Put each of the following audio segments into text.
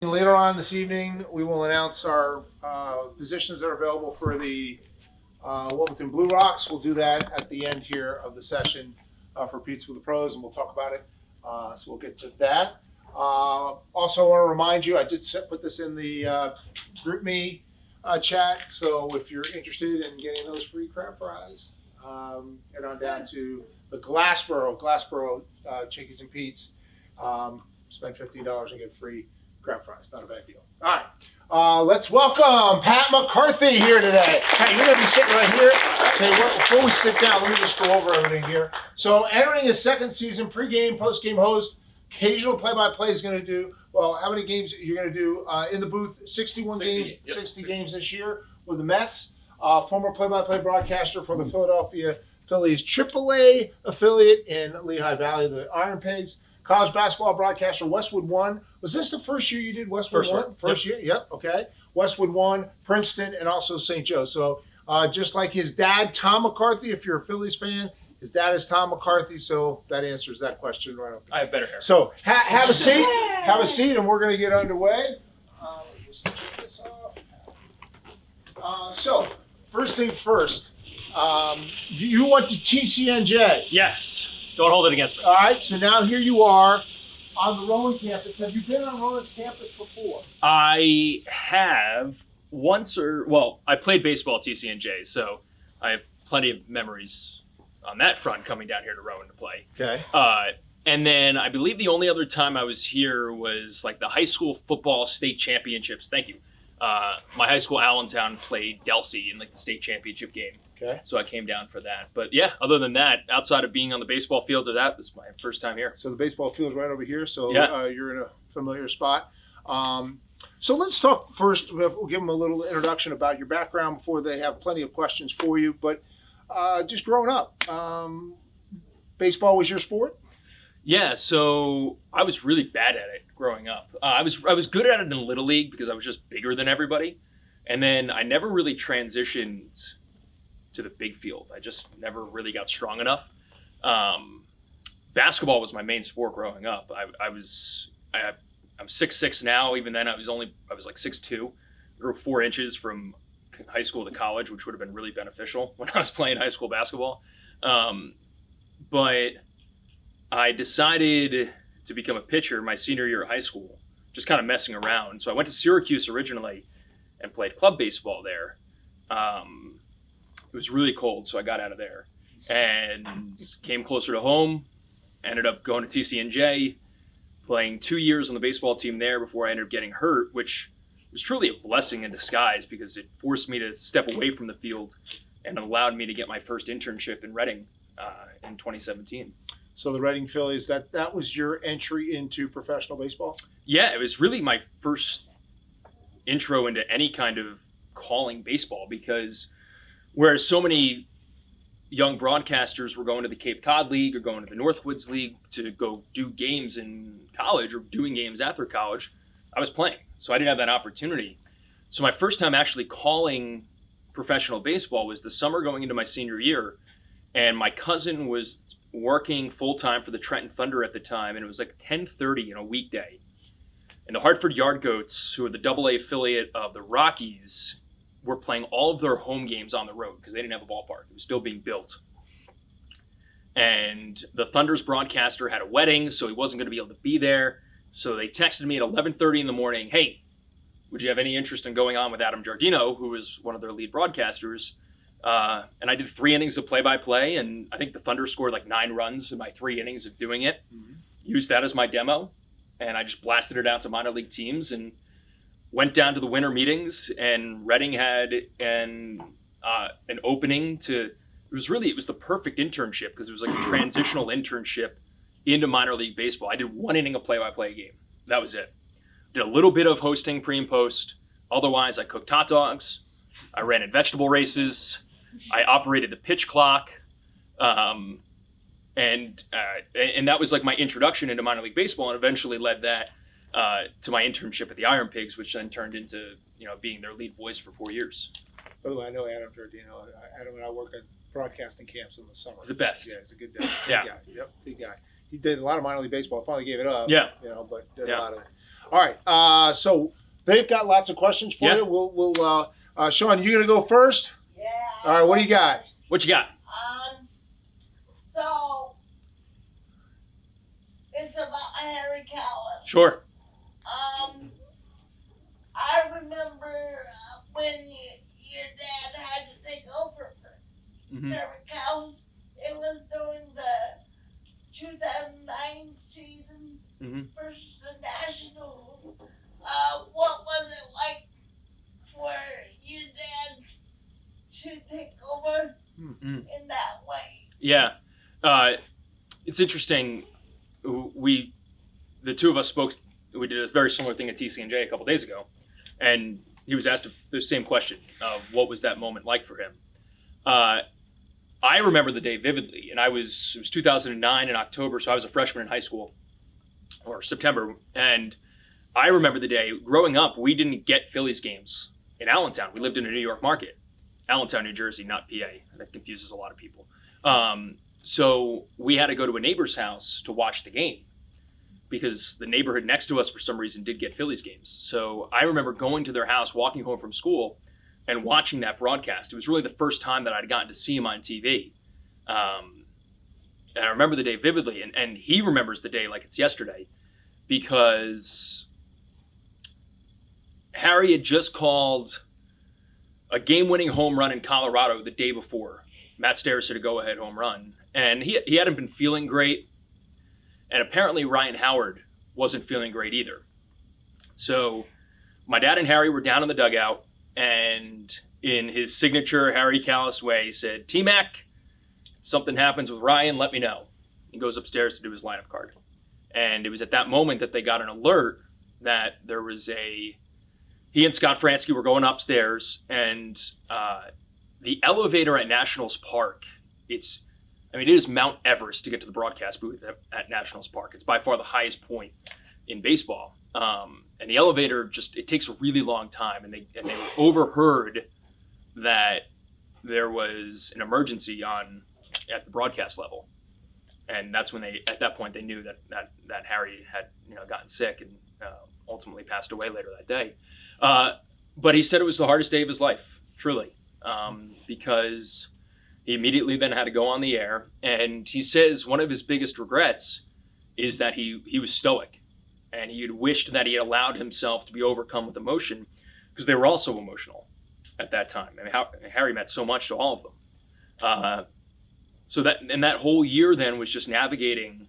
Later on this evening, we will announce our positions that are available for the Wilmington Blue Rocks. We'll do that at the end here of the session for Pizza with the Pros, and we'll talk about it. So we'll get to that. Also, I want to remind you, I did put this in the GroupMe chat. So if you're interested in getting those free crab fries, head on down to the Glassboro Chickies and Pete's. Spend $15 and get free crab fries. Not a bad deal. All right. Let's welcome Pat McCarthy here today. Pat, you're going to be sitting right here. Tell you what, before we sit down, let me just go over everything here. So entering his second season, pregame, postgame host, occasional play-by-play is going to do, well, how many games you're going to do in the booth? 61 games, yep. 60 games this year with the Mets. Former play-by-play broadcaster for the Philadelphia Phillies AAA affiliate in Lehigh Valley, the Iron Pigs. College basketball broadcaster, Westwood One. Was this the first year you did Westwood One? First year? Yep, okay. Westwood One, Princeton, and also St. Joe. So just like his dad, Tom McCarthy, if you're a Phillies fan, his dad is Tom McCarthy, so that answers that question right up there. I have better hair. So have a seat. Have a seat, and we're going to get underway. Just take this off. So first thing first, you went to TCNJ. Yes. Don't hold it against me. All right, so now here you are on the Rowan campus. Have you been on Rowan's campus before? I have once I played baseball at TCNJ, so I have plenty of memories on that front coming down here to Rowan to play. Okay. And then I believe the only other time I was here was like the high school football state championships. Thank you. My high school, Allentown, played Delsey in like the state championship game. Okay. So I came down for that. But yeah, other than that, outside of being on the baseball field or that, this is my first time here. So the baseball field is right over here, so yeah. You're in a familiar spot. So let's talk first. We'll give them a little introduction about your background before they have plenty of questions for you. But just growing up, baseball was your sport? Yeah, so I was really bad at it growing up. I was good at it in Little League because I was just bigger than everybody. And then I never really transitioned to the big field. I just never really got strong enough. Basketball was my main sport growing up. I'm 6'6" now. Even then I was like 6'2". Grew 4 inches from high school to college, which would have been really beneficial when I was playing high school basketball. But I decided to become a pitcher my senior year of high school, just kind of messing around. So I went to Syracuse originally and played club baseball there. It was really cold, so I got out of there and came closer to home. Ended up going to TCNJ, playing 2 years on the baseball team there before I ended up getting hurt, which was truly a blessing in disguise because it forced me to step away from the field and allowed me to get my first internship in Reading in 2017. So the Reading Phillies, that was your entry into professional baseball? Yeah, it was really my first intro into any kind of calling baseball because whereas so many young broadcasters were going to the Cape Cod League or going to the Northwoods League to go do games in college or doing games after college, I was playing. So I didn't have that opportunity. So my first time actually calling professional baseball was the summer going into my senior year. And my cousin was working full-time for the Trenton Thunder at the time, and it was like 10:30 on a weekday. And the Hartford Yard Goats, who are the AA affiliate of the Rockies, were playing all of their home games on the road because they didn't have a ballpark. It was still being built. And the Thunder's broadcaster had a wedding, so he wasn't going to be able to be there. So they texted me at 11:30 in the morning, hey, would you have any interest in going on with Adam Giardino, who was one of their lead broadcasters? And I did 3 innings of play-by-play, and I think the Thunder scored like 9 runs in my 3 innings of doing it. Mm-hmm. Used that as my demo, and I just blasted it out to minor league teams and went down to the winter meetings, and Reading had an opening to. It was the perfect internship because it was like a transitional internship into minor league baseball. I did 1 inning of play-by-play game. That was it. Did a little bit of hosting pre and post. Otherwise, I cooked hot dogs. I ran in vegetable races. I operated the pitch clock. And that was like my introduction into minor league baseball, and eventually led that to my internship at the Iron Pigs, which then turned into being their lead voice for 4 years. By the way, I know Adam Giardino. Adam and I work at broadcasting camps in the summer. He's the best. Yeah, he's a good guy. Big guy. Yep, big guy. He did a lot of minor league baseball. Finally gave it up. Yeah. But did a lot of it. All right. So they've got lots of questions for Yeah. you. We'll Sean, you gonna go first? Yeah. All right. What do you got? What you got? So it's about Harry Callis. Sure. I remember when your dad had to take over for Mm-hmm. Harry Callis. It was during the 2009 season Mm-hmm. versus the Nationals. What was it like for your dad to take over Mm-hmm. in that way? Yeah. It's interesting. The two of us spoke. We did a very similar thing at TC&J a couple days ago, and he was asked the same question of what was that moment like for him. I remember the day vividly, and it was 2009 in October, so I was a freshman in high school, or September, and I remember the day. Growing up, we didn't get Phillies games in Allentown. We lived in a New York market, Allentown, New Jersey, not PA. That confuses a lot of people. So we had to go to a neighbor's house to watch the game because the neighborhood next to us, for some reason, did get Phillies games. So I remember going to their house, walking home from school, and watching that broadcast. It was really the first time that I'd gotten to see him on TV. And I remember the day vividly, and he remembers the day like it's yesterday because Harry had just called a game-winning home run in Colorado the day before. Matt Stairs hit a go-ahead home run, and he hadn't been feeling great, and apparently Ryan Howard wasn't feeling great either. So my dad and Harry were down in the dugout, and in his signature Harry Callis way, he said, "T-Mac, if something happens with Ryan, let me know." He goes upstairs to do his lineup card. And it was at that moment that they got an alert that there was he and Scott Fransky were going upstairs, and the elevator at Nationals Park, it is Mount Everest to get to the broadcast booth at Nationals Park. It's by far the highest point in baseball. And the elevator it takes a really long time, and they overheard that there was an emergency at the broadcast level. And that's when at that point they knew that Harry had gotten sick and ultimately passed away later that day. But he said it was the hardest day of his life, truly, because he immediately then had to go on the air. And he says one of his biggest regrets is that he was stoic, and he had wished that he had allowed himself to be overcome with emotion, because they were also emotional at that time. I mean, Harry meant so much to all of them. So that whole year then was just navigating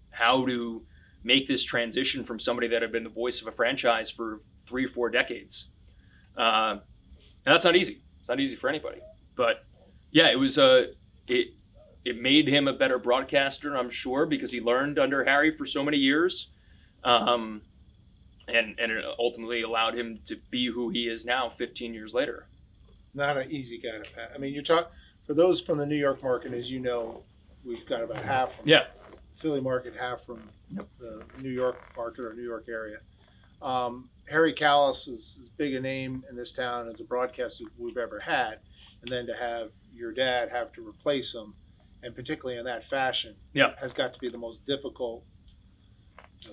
how to make this transition from somebody that had been the voice of a franchise for 3 or 4 decades. And that's not easy. It's not easy for anybody. But yeah, it was it made him a better broadcaster, I'm sure, because he learned under Harry for so many years. And it ultimately allowed him to be who he is now 15 years later. Not an easy guy to pass. I mean, for those from the New York market, as you know, we've got about half from Yeah. Philly market, half from Yep. the New York market or New York area. Harry Callis is as big a name in this town as a broadcaster we've ever had, and then to have your dad have to replace him, and particularly in that fashion, Yeah. has got to be the most difficult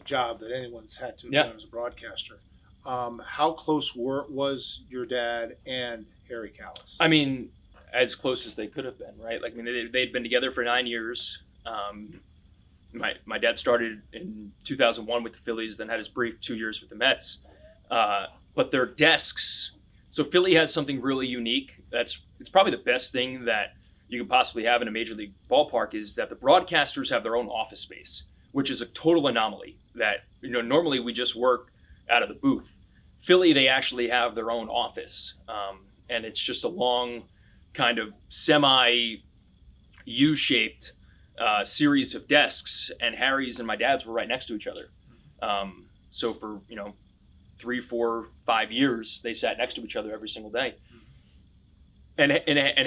job that anyone's had to Yeah. do as a broadcaster. How close was your dad and Harry Callis? I mean, as close as they could have been, right? Like, I mean, they'd been together for 9 years. My dad started in 2001 with the Phillies, then had his brief 2 years with the Mets. But their desks, so Philly has something really unique. It's probably the best thing that you could possibly have in a major league ballpark, is that the broadcasters have their own office space, which is a total anomaly. That normally we just work out of the booth. Philly, they actually have their own office, and it's just a long, kind of semi U-shaped series of desks, and Harry's and my dad's were right next to each other. So for 3, 4, 5 years, they sat next to each other every single day. And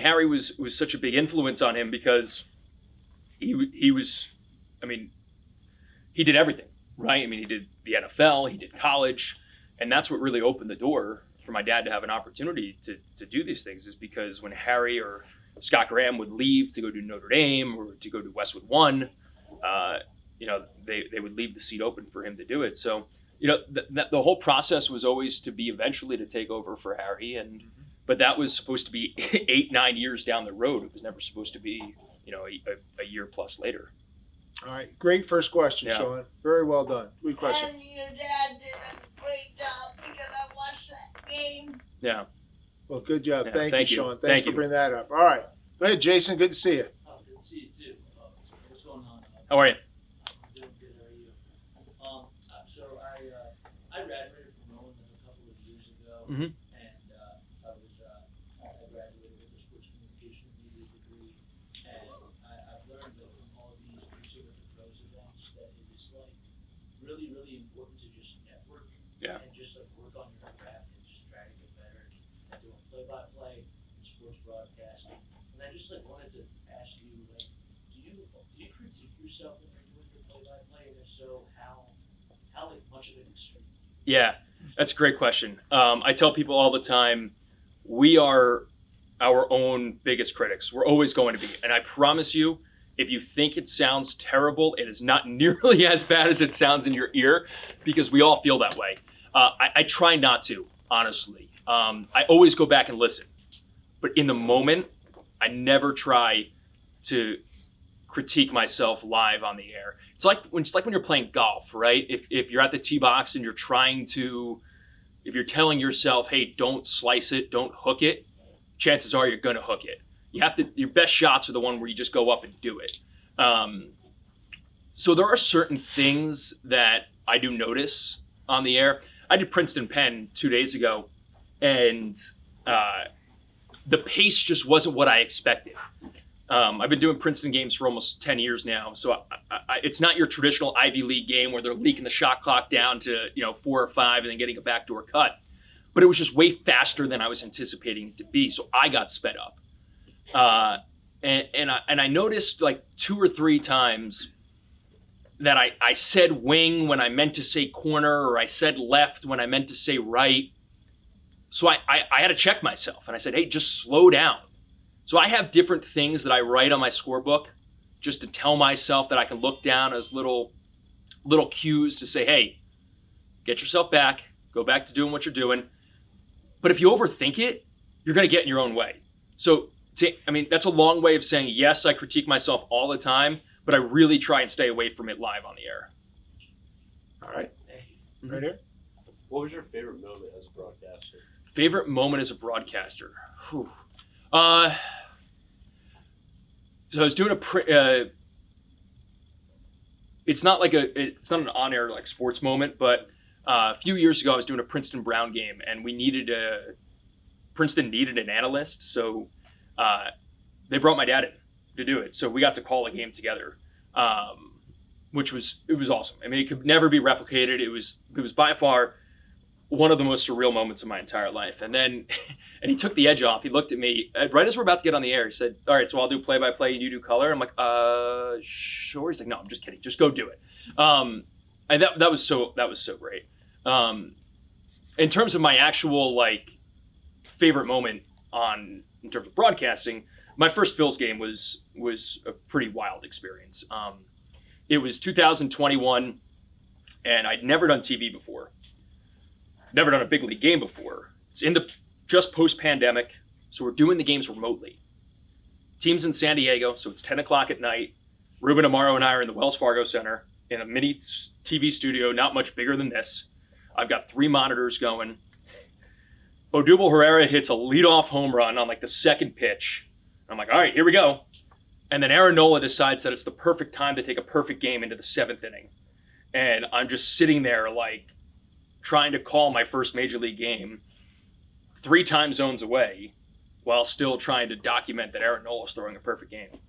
Harry was such a big influence on him because he was, I mean, he did everything, right? I mean, he did the NFL, he did college, and that's what really opened the door for my dad to have an opportunity to do these things, is because when Harry or Scott Graham would leave to go to Notre Dame or to go to Westwood One, they would leave the seat open for him to do it. So the whole process was always to be eventually to take over for Harry, but that was supposed to be 8-9 years down the road. It was never supposed to be, a year plus later. All right, great first question, Yeah. Sean. Very well done. Good question. And your dad did a great job because I watched that game. Yeah. Well, good job. Yeah, Thank thank you, you. Sean. Thanks Thank for you. bringing that up. All right, go ahead, Jason. Good to see you. Oh, good to see you too. What's going on? How are you? I'm doing good. How are you? So I graduated from Rowan a couple of years ago, Mhm. and I graduated with a sports communication and media degree, and I've learned that from all of these Pizza with the Pros events that it is like really, really important to just network Yeah. and just like work on your craft and just try to get better at doing play-by-play and sports broadcasting. And I just like wanted to ask you, like, do you critique yourself when you're doing your play-by-play, and if so, how like much of an extreme? Yeah, that's a great question. I tell people all the time, we are our own biggest critics. We're always going to be. And I promise you, if you think it sounds terrible, it is not nearly as bad as it sounds in your ear, because we all feel that way. I try not to, honestly. I always go back and listen. But in the moment, I never try to critique myself live on the air. It's like when you're playing golf, right? If you're at the tee box and if you're telling yourself, hey, don't slice it, don't hook it, chances are you're gonna hook it. Your best shots are the one where you just go up and do it. So there are certain things that I do notice on the air. I did Princeton Penn 2 days ago, and the pace just wasn't what I expected. I've been doing Princeton games for almost 10 years now, so it's not your traditional Ivy League game where they're leaking the shot clock down to 4 or 5 and then getting a backdoor cut. But it was just way faster than I was anticipating it to be, so I got sped up. And I noticed like 2 or 3 times that I said wing when I meant to say corner, or I said left when I meant to say right. So I had to check myself, and I said, hey, just slow down. So I have different things that I write on my scorebook just to tell myself that I can look down as little cues to say, hey, get yourself back, go back to doing what you're doing. But if you overthink it, you're going to get in your own way. So, that's a long way of saying, yes, I critique myself all the time, but I really try and stay away from it live on the air. All right, right here. What was your favorite moment as a broadcaster? Favorite moment as a broadcaster? Whew. So I was doing it's not an on-air like sports moment, but a few years ago I was doing a Princeton Brown game, and Princeton needed an analyst, so they brought my dad in to do it. So we got to call a game together, which was awesome. I mean, it could never be replicated. It was by far one of the most surreal moments of my entire life. And then, and he took the edge off. He looked at me right as we're about to get on the air. He said, all right, so I'll do play-by-play and you do color. I'm like, sure. He's like, no, I'm just kidding. Just go do it. And that was so great. In terms of my actual like favorite moment in terms of broadcasting, my first Phils game was a pretty wild experience. It was 2021, and I'd never done TV before. Never done a big league game before. It's just post-pandemic, so we're doing the games remotely. Team's in San Diego, so it's 10 o'clock at night. Ruben Amaro and I are in the Wells Fargo Center in a mini TV studio, not much bigger than this. I've got 3 monitors going. Odubel Herrera hits a leadoff home run on like the second pitch. I'm like, all right, here we go. And then Aaron Nola decides that it's the perfect time to take a perfect game into the 7th inning. And I'm just sitting there like trying to call my first major league game 3 time zones away while still trying to document that Aaron Nola's throwing a perfect game.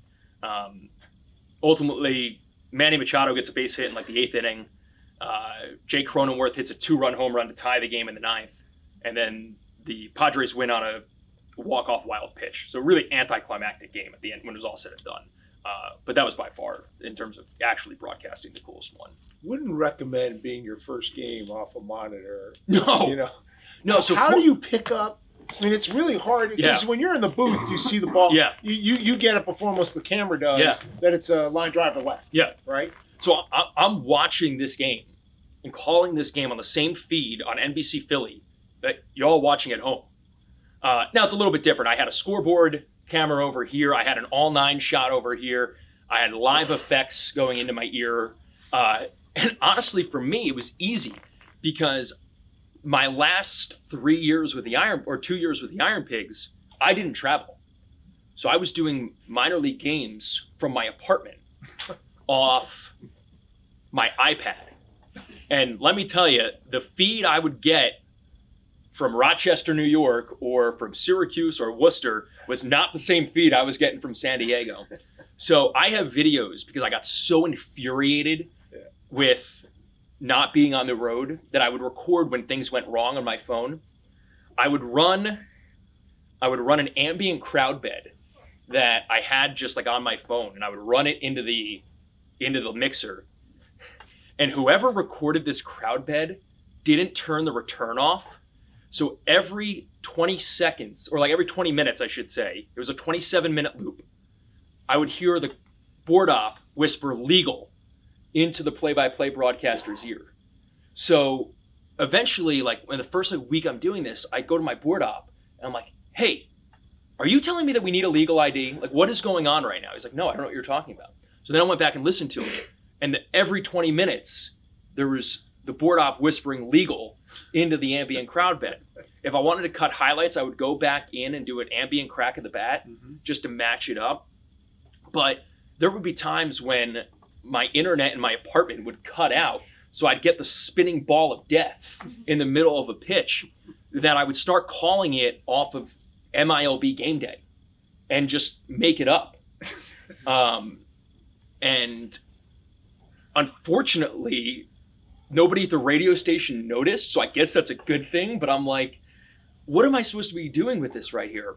Ultimately, Manny Machado gets a base hit in like the 8th inning. Jake Cronenworth hits a 2-run home run to tie the game in the 9th. And then the Padres win on a walk-off wild pitch. So really anticlimactic game at the end when it was all said and done. But that was by far, in terms of actually broadcasting, the coolest one. Wouldn't recommend being your first game off a monitor. No. No. So how do you pick up? I mean, it's really hard because when you're in the booth, you see the ball. Yeah. You get it before most of the camera does. Yeah. That it's a line drive to left. Yeah. Right. So I'm watching this game and calling this game on the same feed on NBC Philly that y'all watching at home. Now it's a little bit different. I had a scoreboard camera over here. I had an all 9 shot over here. I had live effects going into my ear. And honestly, for me, it was easy because my last 3 years with the 2 years with the Iron Pigs, I didn't travel. So I was doing minor league games from my apartment off my iPad. And let me tell you, the feed I would get from Rochester, New York, or from Syracuse or Worcester was not the same feed I was getting from San Diego. So I have videos because I got so infuriated with not being on the road that I would record when things went wrong on my phone. I would run an ambient crowd bed that I had just like on my phone, and I would run it into the mixer. And whoever recorded this crowd bed didn't turn the return off. So every 20 seconds, or like every 20 minutes, I should say, it was a 27-minute loop, I would hear the board op whisper legal into the play-by-play broadcaster's ear. So eventually, like in the first week I'm doing this, I go to my board op and I'm like, hey, are you telling me that we need a legal ID? Like, what is going on right now? He's like, no, I don't know what you're talking about. So then I went back and listened to it. And every 20 minutes, there was the board op whispering legal into the ambient crowd bed. If I wanted to cut highlights, I would go back in and do an ambient crack of the bat just to match it up. But there would be times when my internet in my apartment would cut out, so I'd get the spinning ball of death in the middle of a pitch that I would start calling it off of MILB Game Day and just make it up. And unfortunately, nobody at the radio station noticed, so I guess that's a good thing, but I'm like, what am I supposed to be doing with this right here?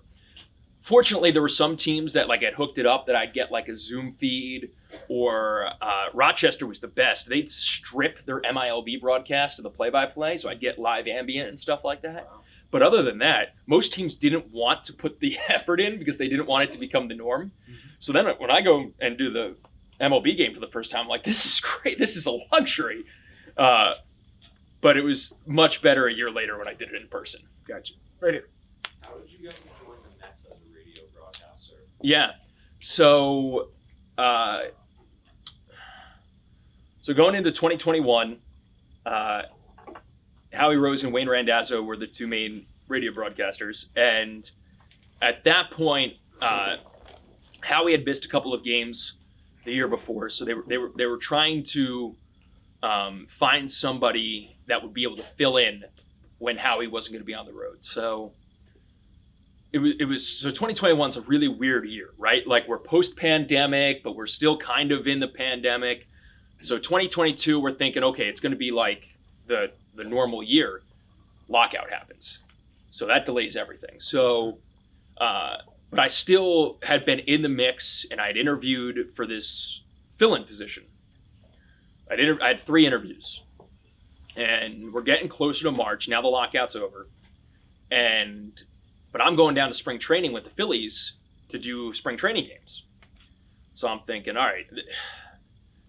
Fortunately, there were some teams that like had hooked it up that I'd get like a Zoom feed, or Rochester was the best. They'd strip their MILB broadcast to the play-by-play, so I'd get live ambient and stuff like that. Wow. But other than that, most teams didn't want to put the effort in because they didn't want it to become the norm. So then when I go and do the MLB game for the first time, I'm like, this is great. This is a luxury. But it was much better a year later when I did it in person. Gotcha. Right here. How did you guys join the Mets as a radio broadcaster? Yeah. So going into 2021, Howie Rose and Wayne Randazzo were the two main radio broadcasters. And at that point, Howie had missed a couple of games the year before. So they were trying to find somebody that would be able to fill in when Howie wasn't going to be on the road. So it was 2021 is a really weird year, right? Like we're post-pandemic, but we're still kind of in the pandemic. So 2022, we're thinking, okay, it's going to be like the normal year. Lockout happens. So that delays everything. So, but I still had been in the mix, and I'd interviewed for this fill-in position. I had 3 interviews, and we're getting closer to March. Now the lockout's over, but I'm going down to spring training with the Phillies to do spring training games. So I'm thinking, all right,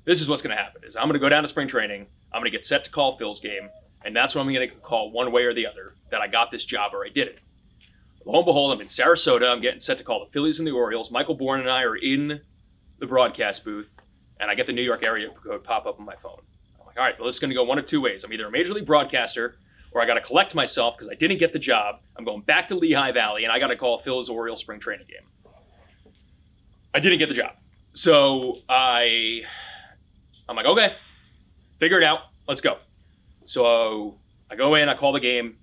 this is what's going to happen. Is I'm going to go down to spring training. I'm going to get set to call Phil's game, and that's when I'm going to call one way or the other that I got this job or I did it. Lo and behold, I'm in Sarasota. I'm getting set to call the Phillies and the Orioles. Michael Bourne and I are in the broadcast booth, and I get the New York area code pop up on my phone. I'm like, all right, well, this is going to go one of 2 ways. I'm either a major league broadcaster, or I got to collect myself because I didn't get the job. I'm going back to Lehigh Valley, and I got to call a Phillies Orioles spring training game. I didn't get the job. So I'm like, okay, figure it out. Let's go. So I go in, I call the game.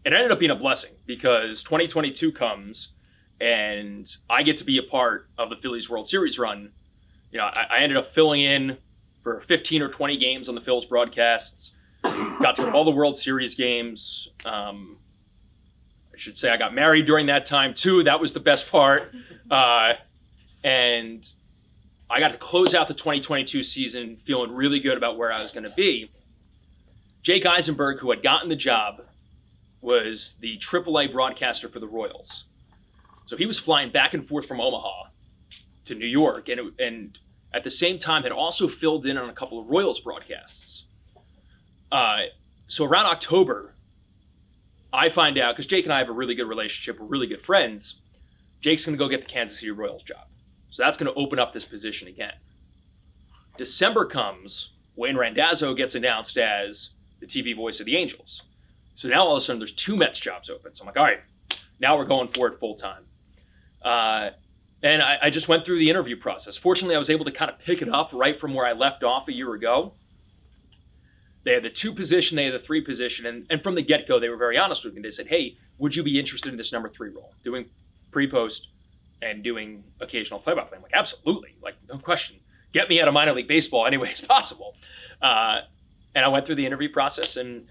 It ended up being a blessing because 2022 comes, and I get to be a part of the Phillies World Series run. You know, I ended up filling in for 15 or 20 games on the Phil's broadcasts. Got to go to all the World Series games. I should say I got married during that time too. That was the best part. And I got to close out the 2022 season feeling really good about where I was going to be. Jake Eisenberg, who had gotten the job, was the AAA broadcaster for the Royals. So he was flying back and forth from Omaha to New York, and at the same time had also filled in on a couple of Royals broadcasts. So around October, I find out, because Jake and I have a really good relationship, we're really good friends, Jake's going to go get the Kansas City Royals job. So that's going to open up this position again. December comes, Wayne Randazzo gets announced as the TV voice of the Angels. So now all of a sudden there's 2 Mets jobs open. So I'm like, all right, now we're going for it full time. And I just went through the interview process. Fortunately, I was able to kind of pick it up right from where I left off a year ago. They had the 2 position, they had the 3 position, and from the get-go, they were very honest with me. They said, hey, would you be interested in this number 3 role, doing pre-post and doing occasional play-by-play? I'm like, absolutely, like, no question. Get me out of minor league baseball any way as possible. And I went through the interview process, and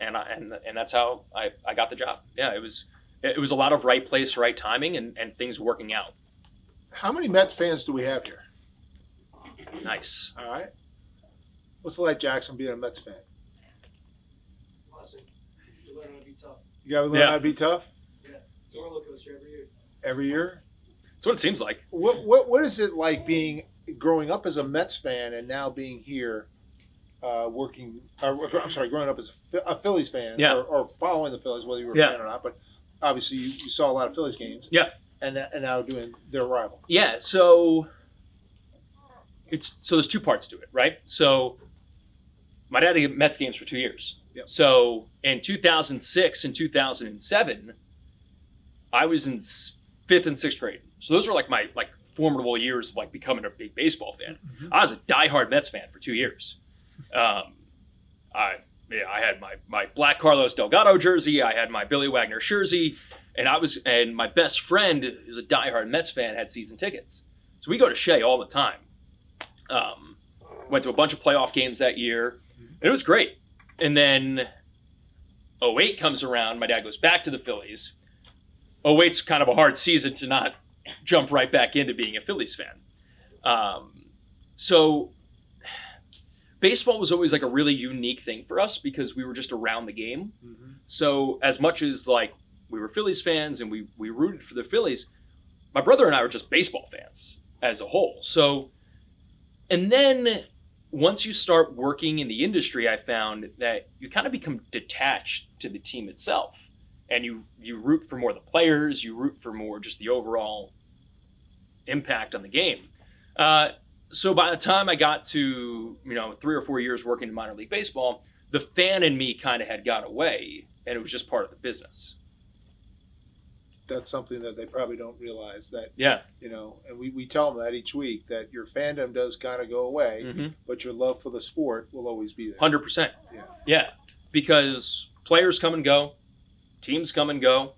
that's how I got the job. Yeah, it was a lot of right place, right timing, and things working out. How many Mets fans do we have here? Nice. All right. What's it like, Jackson, being a Mets fan? It's a blessing. You learn how to be tough. You got to learn how to be tough It's a roller coaster every year. every year. That's what it seems like. What is it like growing up as a Mets fan and now being here, growing up as a Phillies fan, Yeah. or following the Phillies, whether you were a Yeah. fan or not, but obviously you saw a lot of Phillies games. Yeah. And now doing their rival. Yeah, so there's 2 parts to it, right? So my dad had Mets games for 2 years. Yep. So in 2006 and 2007, I was in 5th and 6th grade. So those are like my formidable years of like becoming a big baseball fan. Mm-hmm. I was a diehard Mets fan for 2 years. I had my black Carlos Delgado jersey. I had my Billy Wagner jersey. And my best friend, who's a diehard Mets fan, had season tickets. So we go to Shea all the time. Went to a bunch of playoff games that year. And it was great. And then 2008 comes around. My dad goes back to the Phillies. 2008's kind of a hard season to not jump right back into being a Phillies fan. So baseball was always like a really unique thing for us because we were just around the game. Mm-hmm. So as much as like we were Phillies fans and we rooted for the Phillies, my brother and I were just baseball fans as a whole. So, and then once you start working in the industry, I found that you kind of become detached to the team itself. And you root for more the players, you root for more just the overall impact on the game. So by the time I got to 3 or 4 years working in minor league baseball, the fan in me kind of had got away, and it was just part of the business. That's something that they probably don't realize that, Yeah. and we tell them that each week, that your fandom does kind of go away, Mm-hmm. but your love for the sport will always be there. 100%. Yeah. Yeah. Because players come and go, teams come and go,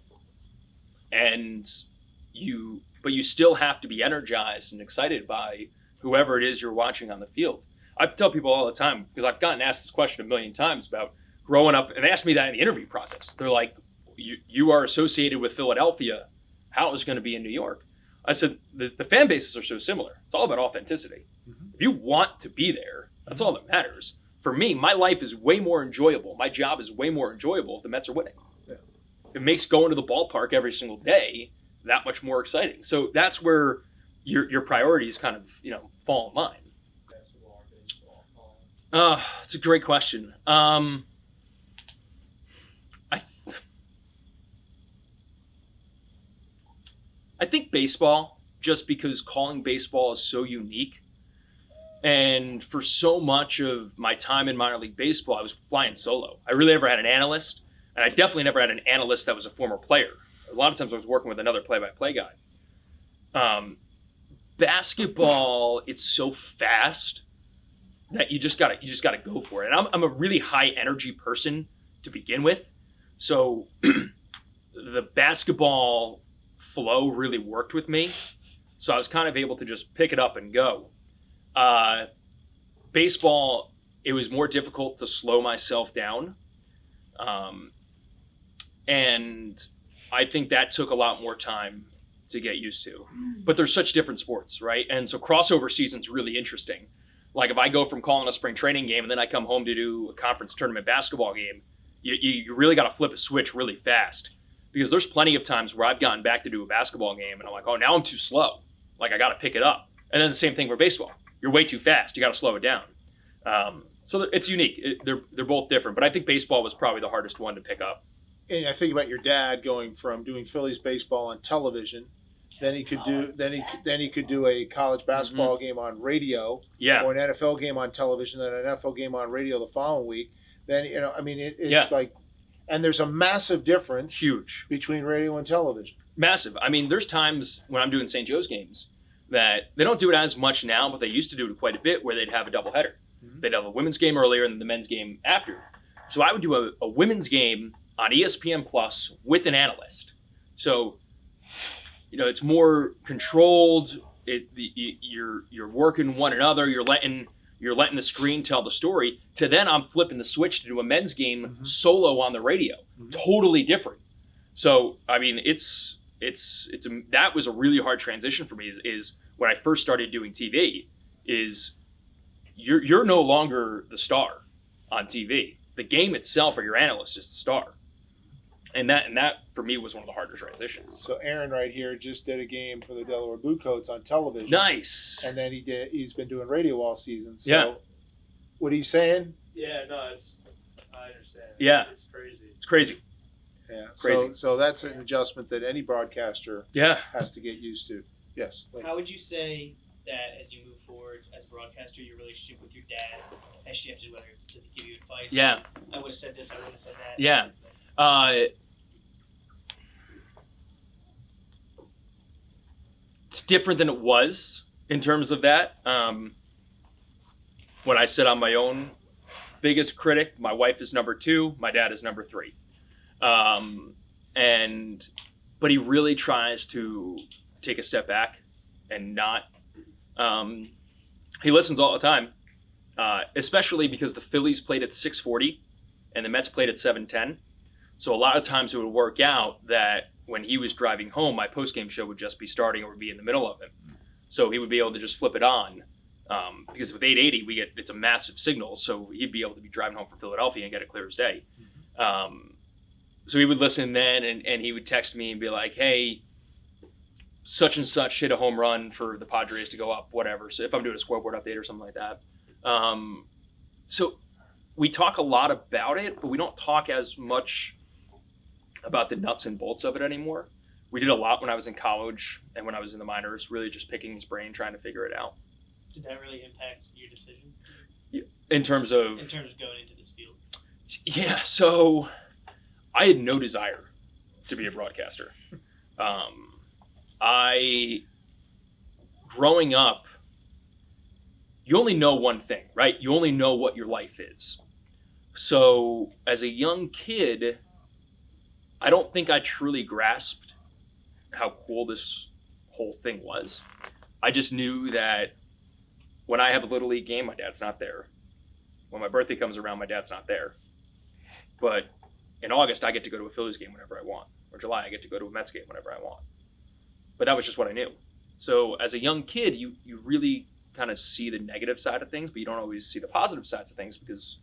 but you still have to be energized and excited by whoever it is you're watching on the field. I tell people all the time, because I've gotten asked this question a million times about growing up, and they asked me that in the interview process. They're like, you are associated with Philadelphia. How is it going to be in New York? I said, the fan bases are so similar. It's all about authenticity. Mm-hmm. If you want to be there, that's all that matters. For me, my life is way more enjoyable. My job is way more enjoyable if the Mets are winning. Yeah. It makes going to the ballpark every single day that much more exciting. So that's where your priorities kind of, fall in line. Basketball or baseball? It's a great question. I think baseball, just because calling baseball is so unique. And for so much of my time in minor league baseball, I was flying solo. I really never had an analyst, and I definitely never had an analyst that was a former player. A lot of times I was working with another play-by-play guy. Basketball, it's so fast that you just gotta go for it. And I'm a really high energy person to begin with, so the basketball flow really worked with me. So I was kind of able to just pick it up and go. Baseball, it was more difficult to slow myself down. And I think that took a lot more time to get used to. But they're such different sports, right? And so crossover season's really interesting. Like if I go from calling a spring training game and then I come home to do a conference tournament basketball game, you really got to flip a switch really fast. Because there's plenty of times where I've gotten back to do a basketball game and I'm like, oh, now I'm too slow. Like I got to pick it up. And then the same thing for baseball. You're way too fast. You got to slow it down. So it's unique. They're both different, but I think baseball was probably the hardest one to pick up. And I think about your dad going from doing Phillies baseball on television, then he could do a college basketball game on radio, Yeah. or an NFL game on television, then an NFL game on radio the following week. Then it's Yeah. like, and there's a massive difference Huge. between radio and television. Massive. I mean, there's times when I'm doing St. Joe's games that they don't do it as much now, but they used to do it quite a bit where they'd have a doubleheader. Mhm. They'd have a women's game earlier and then the men's game after. So I would do a women's game on ESPN Plus with an analyst. So, it's more controlled. You're working one another. You're letting the screen tell the story. To then I'm flipping the switch to do a men's game solo on the radio. Totally different. So I mean, that was a really hard transition for me. Is when I first started doing TV. Is you're no longer the star on TV. The game itself or your analyst is the star. And that for me was one of the harder transitions. So Aaron right here just did a game for the Delaware Bluecoats on television. Nice. And then he's been doing radio all season. So Yeah. what are you saying? Yeah, no, I understand. Yeah. It's crazy. It's crazy. Yeah. Crazy. So that's an adjustment that any broadcaster Yeah. has to get used to. Yes. How would you say that as you move forward as a broadcaster, your relationship with your dad has shifted? Whether it's does he give you advice? Yeah. I would have said this. I would have said that. Yeah. It's different than it was in terms of that. When I sit on my own biggest critic, my wife is number 2, my dad is number 3. But he really tries to take a step back and not. He listens all the time, especially because the Phillies played at 6:40 and the Mets played at 7:10. So a lot of times it would work out that when he was driving home, my postgame show would just be starting or would be in the middle of it. So he would be able to just flip it on. Because with 880, it's a massive signal. So he'd be able to be driving home from Philadelphia and get it clear as day. So he would listen then and he would text me and be like, hey, such and such hit a home run for the Padres to go up, whatever. So if I'm doing a scoreboard update or something like that. So we talk a lot about it, but we don't talk as much about the nuts and bolts of it anymore. We did a lot when I was in college and when I was in the minors, really just picking his brain, trying to figure it out. Did that really impact your decision In terms of going into this field? Yeah, so I had no desire to be a broadcaster. Growing up, you only know one thing, right? You only know what your life is. So as a young kid, I don't think I truly grasped how cool this whole thing was. I just knew that when I have a Little League game, my dad's not there. When my birthday comes around, my dad's not there. But in August, I get to go to a Phillies game whenever I want. Or July, I get to go to a Mets game whenever I want. But that was just what I knew. So as a young kid, you really kind of see the negative side of things, but you don't always see the positive sides of things because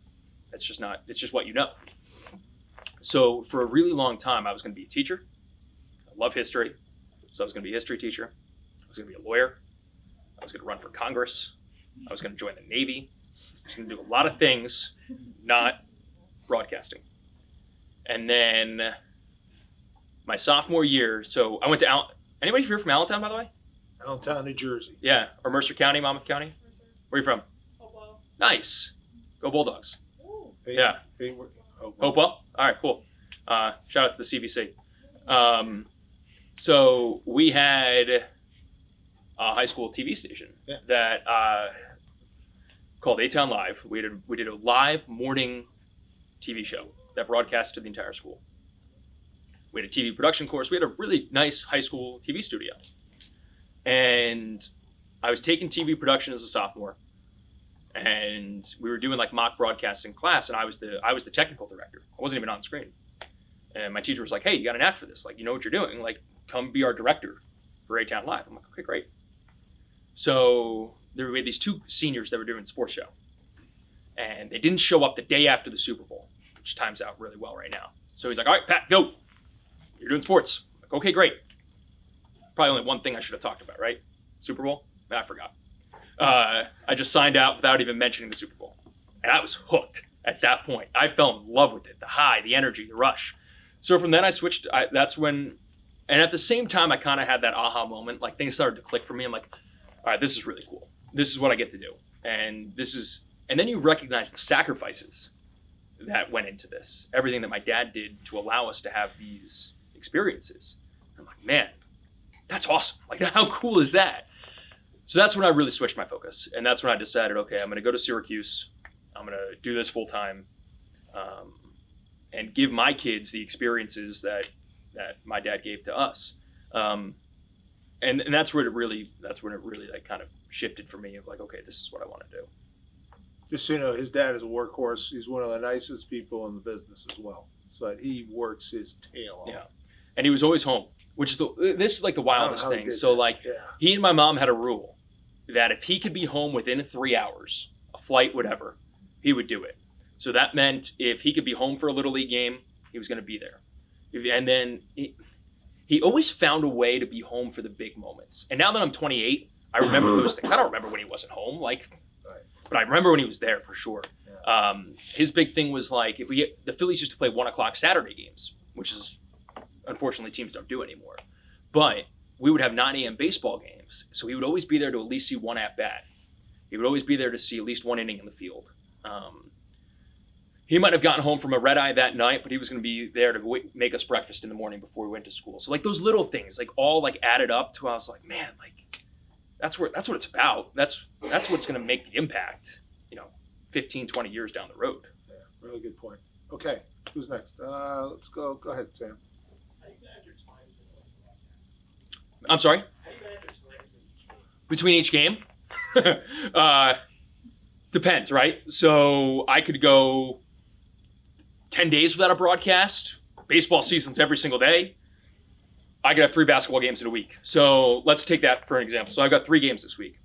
it's just what you know. So for a really long time, I was going to be a teacher. I love history. So I was going to be a history teacher. I was going to be a lawyer. I was going to run for Congress. I was going to join the Navy. I was going to do a lot of things, not broadcasting. And then my sophomore year, so I went to anybody here from Allentown, by the way? Allentown, New Jersey. Yeah, or Mercer County, Monmouth County? Where are you from? Hopewell. Nice. Go Bulldogs. Hey, Yeah. hey, Hopewell? All right, cool. Shout out to the CBC. So we had a high school TV station that called A-Town Live. We did a live morning TV show that broadcast to the entire school. We had a TV production course. We had a really nice high school TV studio. And I was taking TV production as a sophomore. And we were doing like mock broadcasting class, and I was the technical director. I wasn't even on screen. And my teacher was like, hey, you got an act for this. Like, you know what you're doing. Like, come be our director for A-Town Live. I'm like, okay, great. So we had these 2 seniors that were doing a sports show. And they didn't show up the day after the Super Bowl, which times out really well right now. So he's like, all right, Pat, go. You're doing sports. I'm like, okay, great. Probably only one thing I should have talked about, right? Super Bowl? I forgot. I just signed out without even mentioning the Super Bowl. And I was hooked at that point. I fell in love with it, the high, the energy, the rush. So from then I switched. That's when, and at the same time, I kind of had that aha moment. Like things started to click for me. I'm like, all right, this is really cool. This is what I get to do. And then you recognize the sacrifices that went into this. Everything that my dad did to allow us to have these experiences. I'm like, man, that's awesome. Like, how cool is that? So that's when I really switched my focus. And that's when I decided, okay, I'm going to go to Syracuse. I'm going to do this full time, and give my kids the experiences that my dad gave to us. And that's when it really like kind of shifted for me of like, okay, this is what I want to do. Just so you know, his dad is a workhorse. He's one of the nicest people in the business as well. So he works his tail off. Yeah. And he was always home, which is this is like the wildest how he thing. did So that. like Yeah. he and my mom had a rule that if he could be home within 3 hours, a flight, whatever, he would do it. So that meant if he could be home for a Little League game, he was going to be there. And then he always found a way to be home for the big moments. And now that I'm 28, I remember those things. I don't remember when he wasn't home, but I remember when he was there for sure. Yeah. His big thing was like, the Phillies used to play 1:00 Saturday games, which is unfortunately teams don't do anymore. But we would have 9 a.m. baseball games, so he would always be there to at least see one at bat. He would always be there to see at least one inning in the field. He might have gotten home from a red eye that night, but he was going to be there to make us breakfast in the morning before we went to school. So like those little things, like all like added up to, I was like, man, like that's what it's about. That's what's going to make the impact, 15, 20 years down the road. Yeah, really good point. Okay, who's next? Let's go. Go ahead, Sam. How do you manage your time between I'm sorry? How do you manage your time Between each game? Depends, right? So I could go 10 days without a broadcast. Baseball season's every single day. I could have 3 basketball games in a week. So let's take that for an example. So I've got 3 games this week.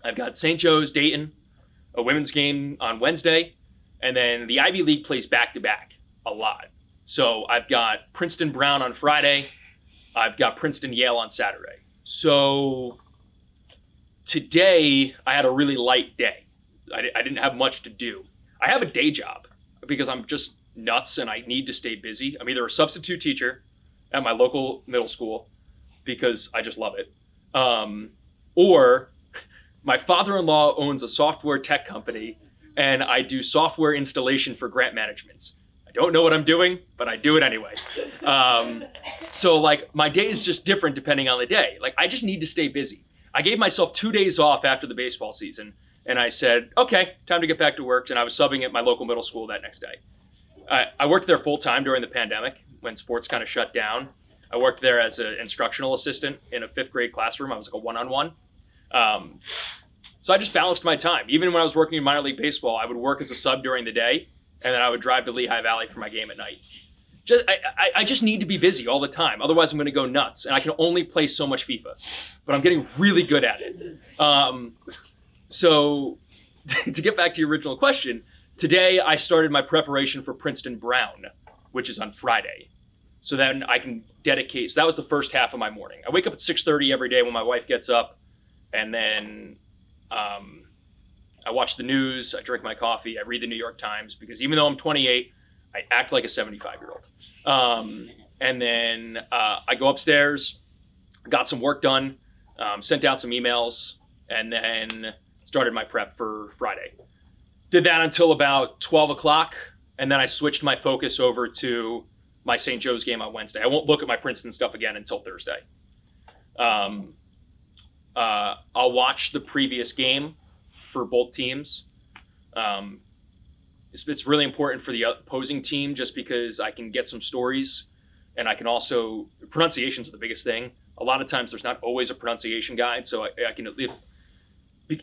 I've got St. Joe's, Dayton, a women's game on Wednesday, and then the Ivy League plays back-to-back a lot. So I've got Princeton Brown on Friday. I've got Princeton Yale on Saturday. So today I had a really light day. I didn't have much to do. I have a day job because I'm just nuts and I need to stay busy. I'm either a substitute teacher at my local middle school because I just love it, or my father-in-law owns a software tech company and I do software installation for grant managements. I don't know what I'm doing, but I do it anyway. So like my day is just different depending on the day. Like I just need to stay busy. I gave myself 2 days off after the baseball season and I said, okay, time to get back to work. And I was subbing at my local middle school that next day. I worked there full time during the pandemic when sports kind of shut down. I worked there as an instructional assistant in a 5th grade classroom. I was like a one-on-one. So I just balanced my time. Even when I was working in minor league baseball, I would work as a sub during the day, and then I would drive to Lehigh Valley for my game at night. I just need to be busy all the time. Otherwise, I'm going to go nuts, and I can only play so much FIFA. But I'm getting really good at it. So to get back to your original question, today I started my preparation for Princeton Brown, which is on Friday. So then I can dedicate. So that was the first half of my morning. I wake up at 6:30 every day when my wife gets up, and then I watch the news. I drink my coffee. I read the New York Times because even though I'm 28, I act like a 75-year-old. And then I go upstairs, got some work done, sent out some emails, and then started my prep for Friday. Did that until about 12 o'clock, and then I switched my focus over to my St. Joe's game on Wednesday. I won't look at my Princeton stuff again until Thursday. I'll watch the previous game for both teams. It's really important for the opposing team just because I can get some stories, and I can also, pronunciations are the biggest thing. A lot of times there's not always a pronunciation guide, so I can, if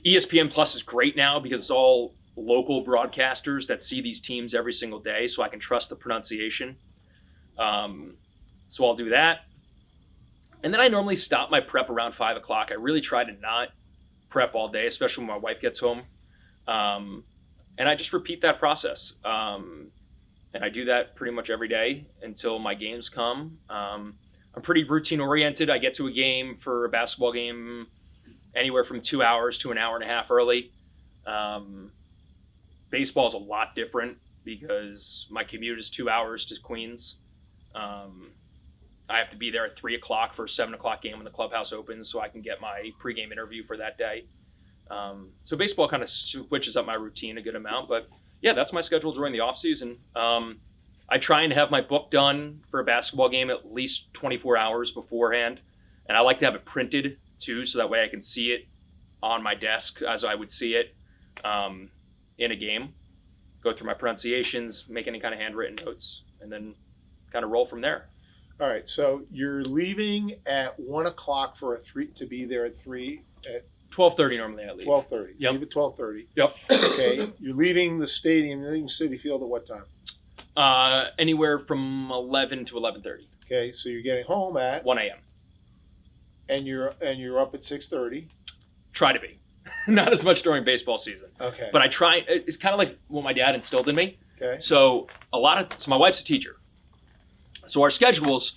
ESPN Plus is great now because it's all local broadcasters that see these teams every single day, so I can trust the pronunciation. So I'll do that. And then I normally stop my prep around 5 o'clock. I really try to not prep all day, especially when my wife gets home. And I just repeat that process. And I do that pretty much every day until my games come. I'm pretty routine oriented. I get to a game for a basketball game anywhere from 2 hours to an hour and a half early. baseball's a lot different because my commute is 2 hours to Queens. I have to be there at 3 o'clock for a 7 o'clock game when the clubhouse opens so I can get my pregame interview for that day. So baseball kind of switches up my routine a good amount, but yeah, that's my schedule during the off season. I try and have my book done for a basketball game at least 24 hours beforehand. And I like to have it printed too, so that way I can see it on my desk as I would see it in a game. Go through my pronunciations, make any kind of handwritten notes, and then kind of roll from there. All right, so you're leaving at 1 o'clock to be there at 3 at 12:30 normally I leave. 12:30. Yep. Leave at 12:30. Yep. Okay, you're leaving the stadium, you're leaving City Field at what time? Anywhere from 11 to 11:30. Okay, so you're getting home at 1 a.m. and you're up at 6:30. Try to be. Not as much during baseball season. Okay. But I try. It's kind of like what my dad instilled in me. Okay. So my wife's a teacher. So our schedules,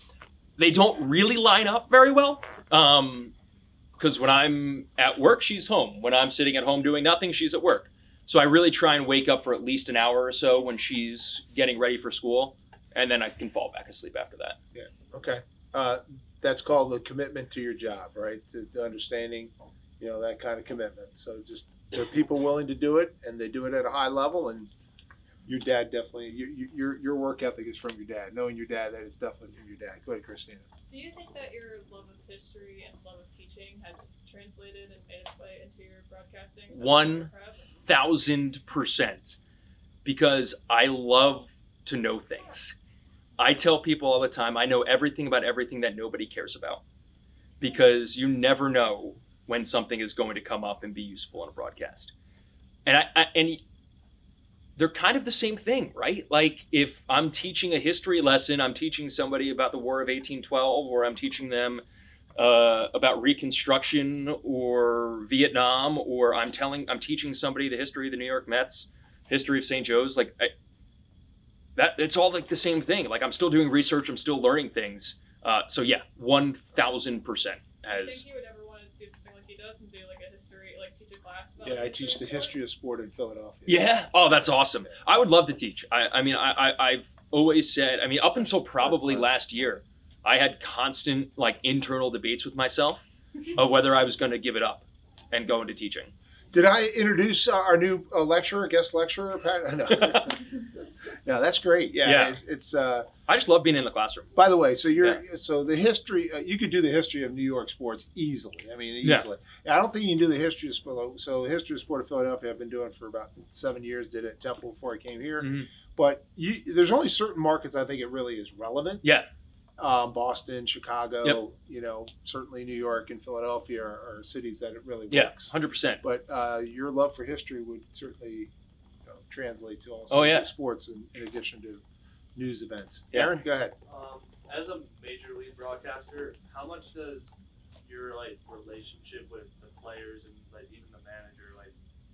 they don't really line up very well. Because when I'm at work, she's home. When I'm sitting at home doing nothing, she's at work. So I really try and wake up for at least an hour or so when she's getting ready for school, and then I can fall back asleep after that. Yeah. Okay. That's called the commitment to your job, right? To understanding, that kind of commitment. So just there are people willing to do it, and they do it at a high level. And your dad definitely, your work ethic is from your dad. Knowing your dad, that is definitely from your dad. Go ahead, Christina. Do you think that your love of history and love of teaching has translated and made its way into your broadcasting? 1,000%. Because I love to know things. I tell people all the time, I know everything about everything that nobody cares about. Because you never know when something is going to come up and be useful in a broadcast. And they're kind of the same thing, right? Like if I'm teaching a history lesson, I'm teaching somebody about the War of 1812, or I'm teaching them about Reconstruction or Vietnam, or I'm teaching somebody the history of the New York Mets, history of St. Joe's. Like it's all like the same thing. Like I'm still doing research, I'm still learning things. So yeah, 1,000% I think you would ever want to do something like he does and do like a history, like teach a class about Yeah, I teach the sport? history of sport in Philadelphia. Yeah. Oh, that's awesome. I would love to teach. I've always said, up until probably last year, I had constant like internal debates with myself of whether I was going to give it up and go into teaching. Did I introduce our new guest lecturer, Pat? No. No, that's great. Yeah. It's I just love being in the classroom. by the way, so so the history, you could do the history of New York sports easily. Easily. I don't think you can do the history of sport. So the history of sport of Philadelphia, I've been doing for about 7 years. Did it at Temple before I came here. Mhm. But there's only certain markets I think it really is relevant. Yeah. Boston, Chicago, Yep. Certainly New York and Philadelphia are cities that it really Yeah. works. 100%. But your love for history would certainly translate to also Oh, yeah. sports in addition to news events. Yeah. Aaron, go ahead. As a major league broadcaster, how much does your relationship with the players and even the manager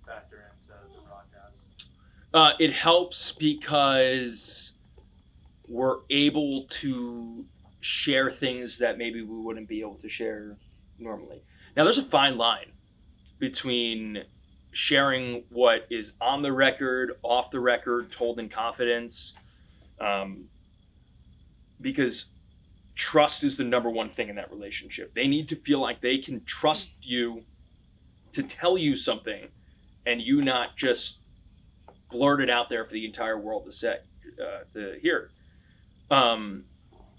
factor into the broadcast? It helps because we're able to share things that maybe we wouldn't be able to share normally. Now, there's a fine line between sharing what is on the record, off the record, told in confidence, because trust is the number one thing in that relationship. They need to feel like they can trust you to tell you something and you not just blurt it out there for the entire world to hear.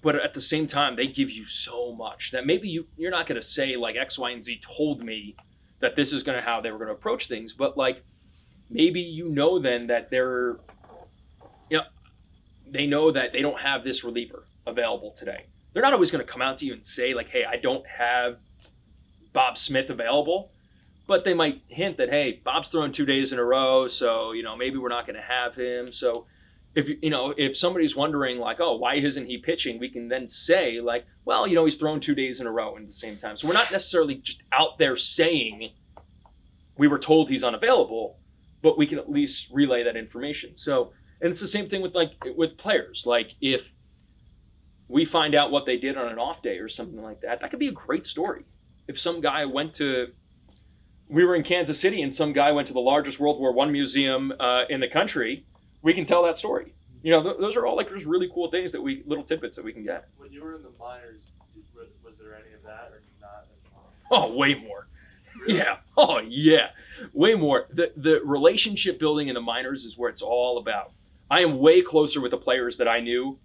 But at the same time, they give you so much that maybe you're not going to say like X, Y, and Z told me that this is how they were going to approach things. But maybe then that they know that they don't have this reliever available today. They're not always going to come out to you and say hey, I don't have Bob Smith available. But they might hint that, hey, Bob's thrown 2 days in a row, so maybe we're not going to have him. So if somebody's wondering oh, why isn't he pitching, we can then say well, he's thrown 2 days in a row at the same time. So we're not necessarily just out there saying we were told he's unavailable, but we can at least relay that information. So, and it's the same thing with players. If we find out what they did on an off day or something like that, that could be a great story. If some guy went to we were in Kansas City and some guy went to the largest World War I museum in the country, we can tell that story. You know, those are all like just really cool things little tidbits that we can get. When you were in the minors, was there any of that or not? Oh, way more. Really? Yeah. Oh, yeah. Way more. The relationship building in the minors is where it's all about. I am way closer with the players that I knew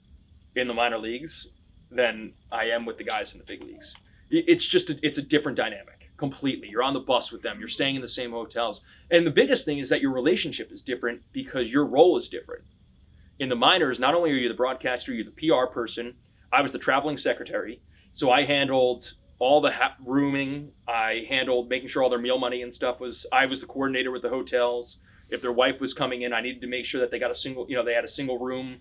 in the minor leagues than I am with the guys in the big leagues. It's a different dynamic completely. You're on the bus with them. You're staying in the same hotels. And the biggest thing is that your relationship is different because your role is different. In the minors, not only are you the broadcaster, you're the PR person. I was the traveling secretary. So I handled all the rooming. I handled making sure all their meal money and stuff I was the coordinator with the hotels. If their wife was coming in, I needed to make sure that they got they had a single room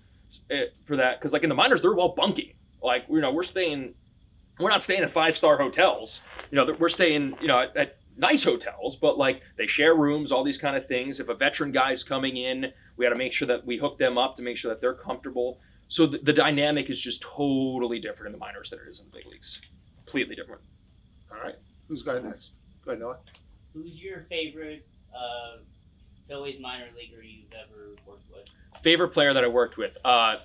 for that. Because like in the minors, they're all bunking. Like, we're not staying at 5-star hotels. We're staying, at nice hotels, but like they share rooms, all these kind of things. If a veteran guy's coming in, we got to make sure that we hook them up to make sure that they're comfortable. So the dynamic is just totally different in the minors than it is in the big leagues. Completely different. All right. Who's going next? Go ahead, Noah. Who's your favorite Phillies minor leaguer you've ever worked with? Favorite player that I worked with? I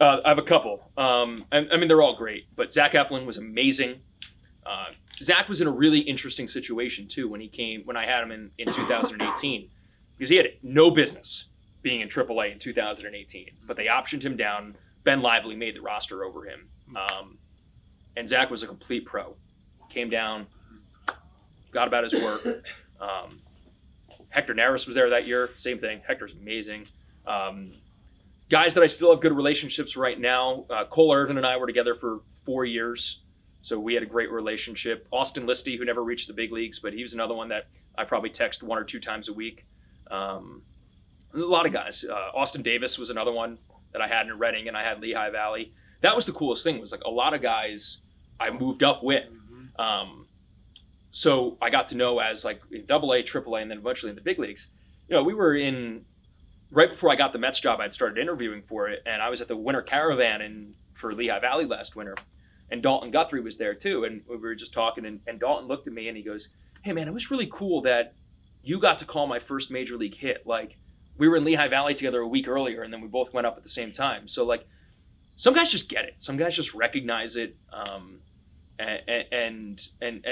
have a couple. I mean, they're all great, but Zach Eflin was amazing. Zach was in a really interesting situation too when I had him in 2018, because he had no business being in AAA in 2018, but they optioned him down. Ben Lively made the roster over him. And Zach was a complete pro. Came down, got about his work. Hector Neris was there that year. Same thing. Hector's amazing. Guys that I still have good relationships right now. Cole Irvin and I were together for 4 years, so we had a great relationship. Austin Listy, who never reached the big leagues, but he was another one that I probably text 1 or 2 times a week. A lot of guys. Austin Davis was another one that I had in Reading, and I had Lehigh Valley. That was the coolest thing, was like a lot of guys I moved up with. So I got to know as like in AA, AAA, and then eventually in the big leagues. We were in, right before I got the Mets job, I'd started interviewing for it, and I was at the Winter Caravan for Lehigh Valley last winter, and Dalton Guthrie was there too, and we were just talking, and Dalton looked at me and he goes, "Hey man, it was really cool that you got to call my first major league hit. Like, we were in Lehigh Valley together a week earlier, and then we both went up at the same time." So like, some guys just get it. Some guys just recognize it. And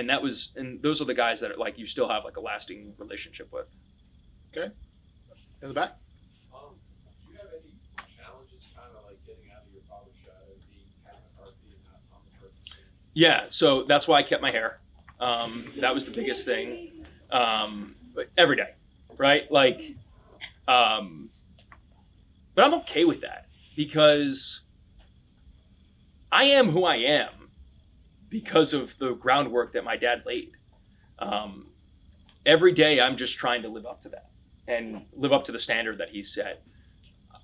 that was, and those are the guys that are like, you still have like a lasting relationship with. Okay. In the back. Do you have any challenges kind of like getting out of your father's shadow, being Pat McCarthy and not Tom McCarthy? Yeah. So that's why I kept my hair. That was the biggest thing. Every day, right? Like, but I'm okay with that because I am who I am because of the groundwork that my dad laid. Every day I'm just trying to live up to that and live up to the standard that he set.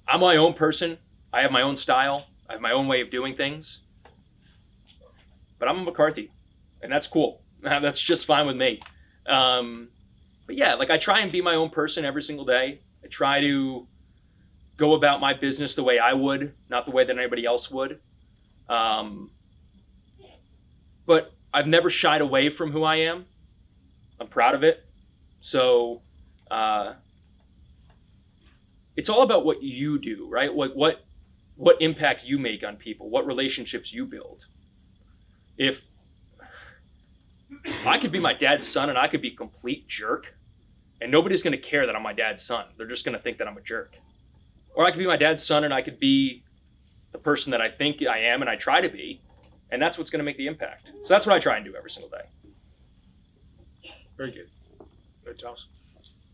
I'm my own person. I have my own style. I have my own way of doing things. But I'm a McCarthy, and that's cool. That's just fine with me. But yeah, like I try and be my own person every single day. I try to go about my business the way I would, not the way that anybody else would. But I've never shied away from who I am. I'm proud of it. So it's all about what you do, right? What impact you make on people, what relationships you build. If I could be my dad's son and I could be a complete jerk, and nobody's going to care that I'm my dad's son. They're just going to think that I'm a jerk. Or I could be my dad's son and I could be the person that I think I am and I try to be, and that's what's going to make the impact. So that's what I try and do every single day. Very good. Good, Thomas.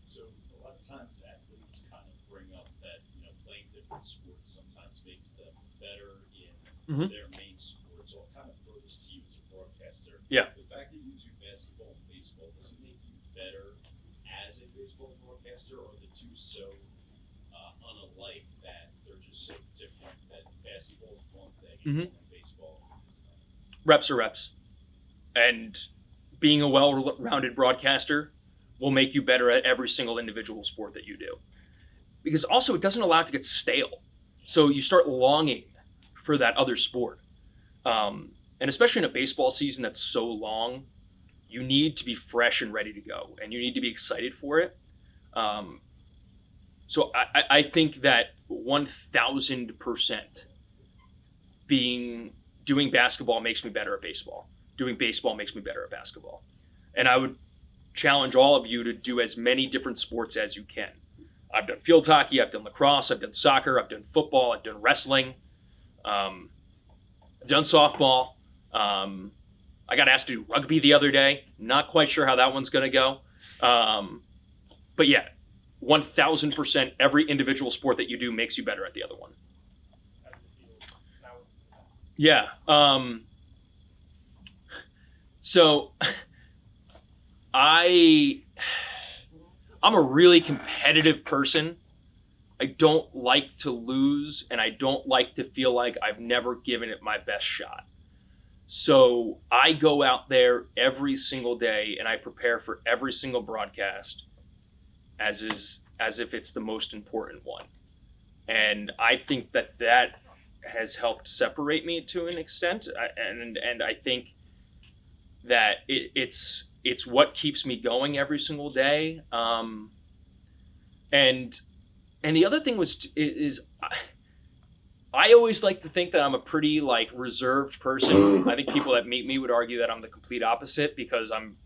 So a lot of times athletes kind of bring up that, playing different sports sometimes makes them better in their main sports. So I'll kind of throw this to you as a broadcaster. Yeah. The fact that you do basketball and baseball, does it make you better as a baseball broadcaster, or are the two so unalike that they're just so different that basketball is one thing and baseball is another? Reps are reps. And being a well-rounded broadcaster will make you better at every single individual sport that you do. Because also it doesn't allow it to get stale. So you start longing for that other sport. And especially in a baseball season that's so long, you need to be fresh and ready to go, and you need to be excited for it. So I think that 1,000% doing basketball makes me better at baseball. Doing baseball makes me better at basketball. And I would challenge all of you to do as many different sports as you can. I've done field hockey, I've done lacrosse, I've done soccer, I've done football, I've done wrestling, I've done softball. I got asked to do rugby the other day. Not quite sure how that one's going to go. But yeah, 1,000% every individual sport that you do makes you better at the other one. Yeah. So I'm a really competitive person. I don't like to lose, and I don't like to feel like I've never given it my best shot. So I go out there every single day and I prepare for every single broadcast as if it's the most important one. And I think that has helped separate me to an extent. And I think that it's what keeps me going every single day. And the other thing is I always like to think that I'm a pretty like reserved person. I think people that meet me would argue that I'm the complete opposite because I'm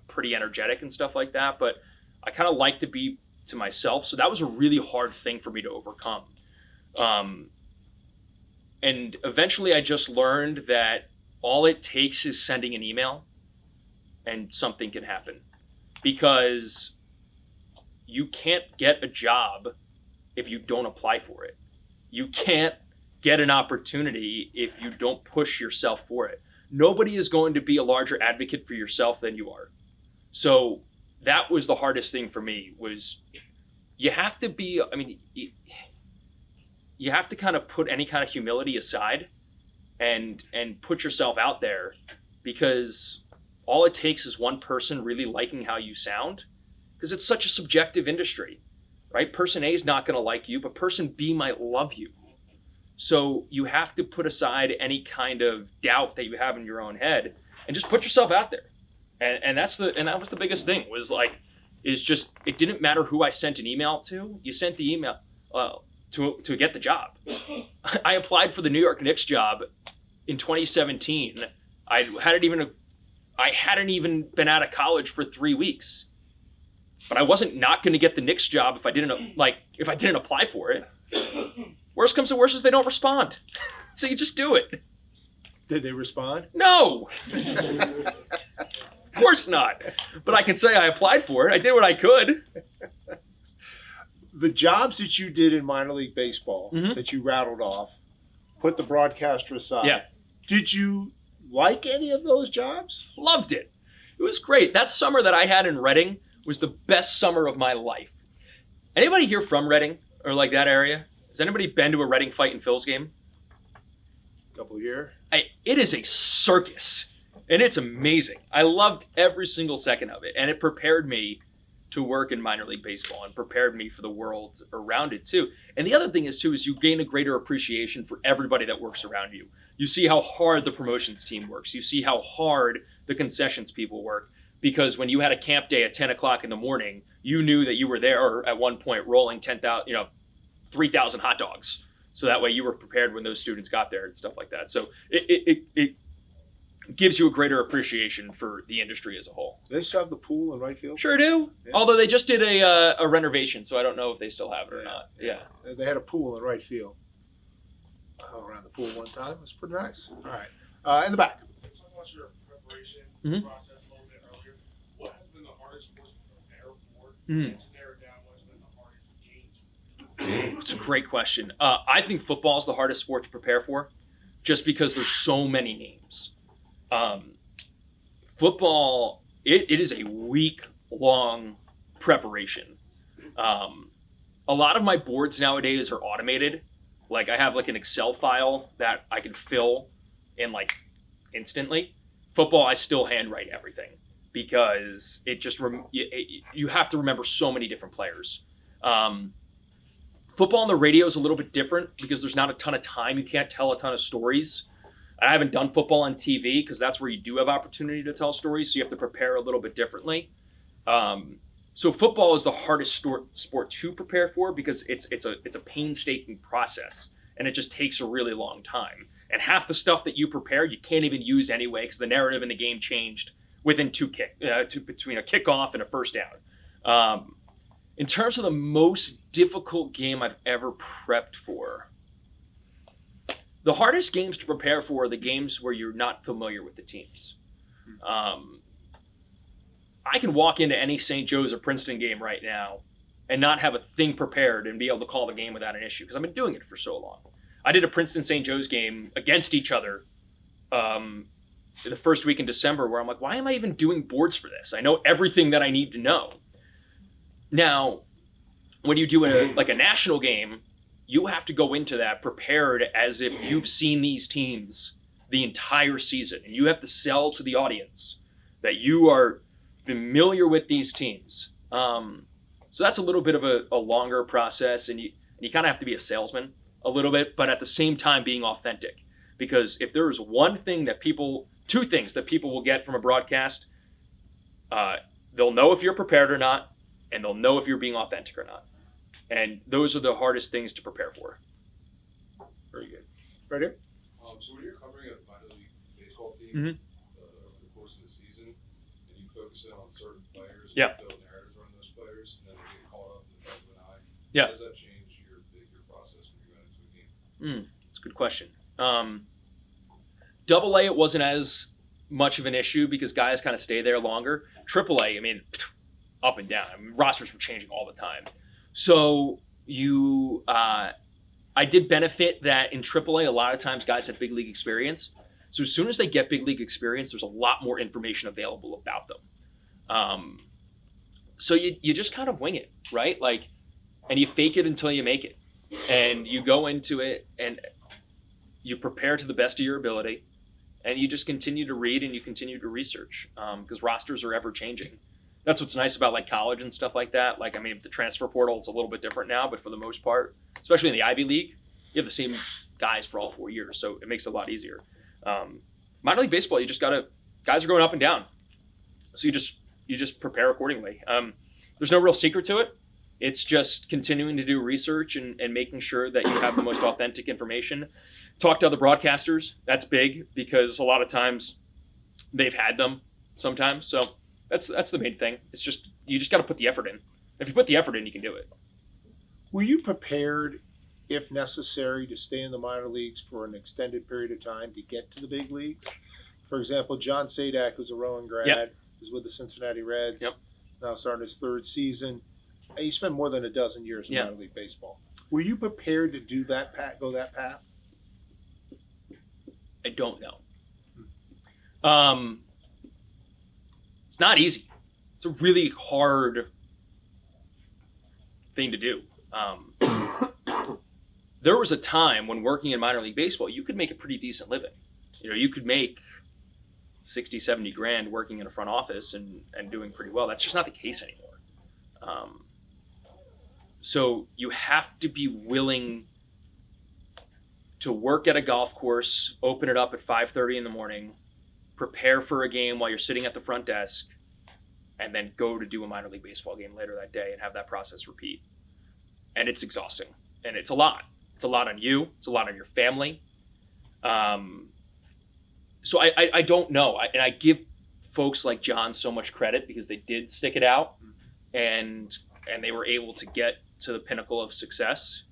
pretty energetic and stuff like that. But I kind of like to be to myself. So that was a really hard thing for me to overcome. And eventually I just learned that all it takes is sending an email and something can happen. Because you can't get a job if you don't apply for it. You can't get an opportunity if you don't push yourself for it. Nobody is going to be a larger advocate for yourself than you are. So that was the hardest thing for me was you have to be, I mean, you have to kind of put any kind of humility aside and put yourself out there because all it takes is one person really liking how you sound because it's such a subjective industry, right? Person A is not going to like you, but person B might love you. So you have to put aside any kind of doubt that you have in your own head and just put yourself out there. And that was the biggest thing was like, it didn't matter who I sent an email to. You sent the email to get the job. I applied for the New York Knicks job in 2017. I hadn't even been out of college for 3 weeks, but I wasn't not going to get the Knicks job if I didn't apply for it. Worst comes to worst is they don't respond, so you just do it. Did they respond? No. Of course not. But I can say I applied for it. I did what I could. The jobs that you did in minor league baseball Mhm. that you rattled off, put the broadcaster aside. Yeah. Did you like any of those jobs? Loved it. It was great. That summer that I had in Reading was the best summer of my life. Anybody here from Reading or like that area? Has anybody been to a Reading Fight and Phil's game? Couple here. It is a circus, and it's amazing. I loved every single second of it, and it prepared me to work in minor league baseball and prepared me for the world around it too. And the other thing is you gain a greater appreciation for everybody that works around you. You see how hard the promotions team works. You see how hard the concessions people work. Because when you had a camp day at 10 o'clock in the morning, you knew that you were there at one point rolling 3,000 hot dogs. So that way you were prepared when those students got there and stuff like that. So it gives you a greater appreciation for the industry as a whole. Do they still have the pool in right field? Sure do. Yeah. Although they just did a renovation, so I don't know if they still have it or not. Yeah. They had a pool in right field. I hung around the pool one time. It was pretty nice. All right. In the back. Talk about your preparation Mhm. process a little bit earlier. What has been the hardest sport to prepare for? Mhm. And to narrow down what's been the hardest game? It's a great question. I think football is the hardest sport to prepare for just because there's so many names. Football, it is a week-long preparation. A lot of my boards nowadays are automated. Like I have like an Excel file that I can fill in like instantly. Football, I still handwrite everything because it just you have to remember so many different players. Football on the radio is a little bit different because there's not a ton of time. You can't tell a ton of stories. I haven't done football on TV because that's where you do have opportunity to tell stories, so you have to prepare a little bit differently. So football is the hardest sport to prepare for because it's a painstaking process, and it just takes a really long time. And half the stuff that you prepare, you can't even use anyway because the narrative in the game changed within between a kickoff and a first down. In terms of the most difficult game I've ever prepped for, the hardest games to prepare for are the games where you're not familiar with the teams. I can walk into any St. Joe's or Princeton game right now and not have a thing prepared and be able to call the game without an issue because I've been doing it for so long. I did a Princeton St. Joe's game against each other the first week in December where I'm like, why am I even doing boards for this? I know everything that I need to know. Now, when you do a national game, you have to go into that prepared as if you've seen these teams the entire season. And you have to sell to the audience that you are familiar with these teams. So that's a little bit of a longer process, and you kind of have to be a salesman a little bit, but at the same time being authentic. Because if there is two things that people will get from a broadcast, they'll know if you're prepared or not, and they'll know if you're being authentic or not. And those are the hardest things to prepare for. Very good. Ready? So when you're covering a minor league baseball team Mhm. over the course of the season, and you focus in on certain players, and Yeah. you build narratives around those players, and then they get caught up in the back of an eye, Yeah. how does that change your process when you're going into a game? That's a good question. Double A, it wasn't as much of an issue because guys kind of stay there longer. Triple A, I mean, up and down. I mean, rosters were changing all the time. So I did benefit that in AAA, a lot of times guys have big league experience. So as soon as they get big league experience, there's a lot more information available about them. So you just kind of wing it, right? And you fake it until you make it. And you go into it and you prepare to the best of your ability. And you just continue to read and you continue to research because rosters are ever changing. That's what's nice about college and stuff like that. The transfer portal, it's a little bit different now, but for the most part, especially in the Ivy League, you have the same guys for all 4 years, so it makes it a lot easier. Minor league baseball, guys are going up and down, so you just prepare accordingly. There's no real secret to it. It's just continuing to do research and making sure that you have the most authentic information. Talk to other broadcasters. That's big because a lot of times they've had them sometimes, so. That's the main thing. It's just you just got to put the effort in. If you put the effort in, you can do it. Were you prepared, if necessary, to stay in the minor leagues for an extended period of time to get to the big leagues? For example, John Sadak, who's a Rowan grad, Yep. is with the Cincinnati Reds. Yep. Now starting his third season. He spent more than a dozen years in Yeah. minor league baseball. Were you prepared to do that go that path? I don't know. It's not easy. It's a really hard thing to do. There was a time when working in minor league baseball, you could make a pretty decent living. You could make 60, 70 grand working in a front office and doing pretty well. That's just not the case anymore. So you have to be willing to work at a golf course, open it up at 5:30 in the morning, prepare for a game while you're sitting at the front desk, and then go to do a minor league baseball game later that day and have that process repeat. And it's exhausting. And it's a lot. It's a lot on you. It's a lot on your family. So I don't know. And I give folks like John so much credit because they did stick it out and they were able to get to the pinnacle of success.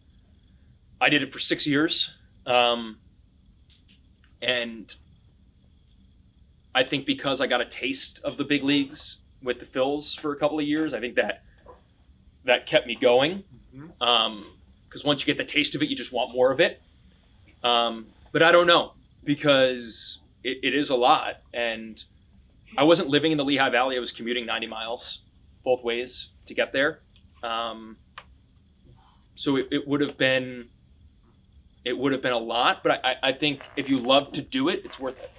I did it for 6 years. And I think because I got a taste of the big leagues with the Phils for a couple of years, I think that kept me going. Because once you get the taste of it, you just want more of it. But I don't know because it is a lot. And I wasn't living in the Lehigh Valley. I was commuting 90 miles both ways to get there. So it would have been a lot. But I think if you love to do it, it's worth it.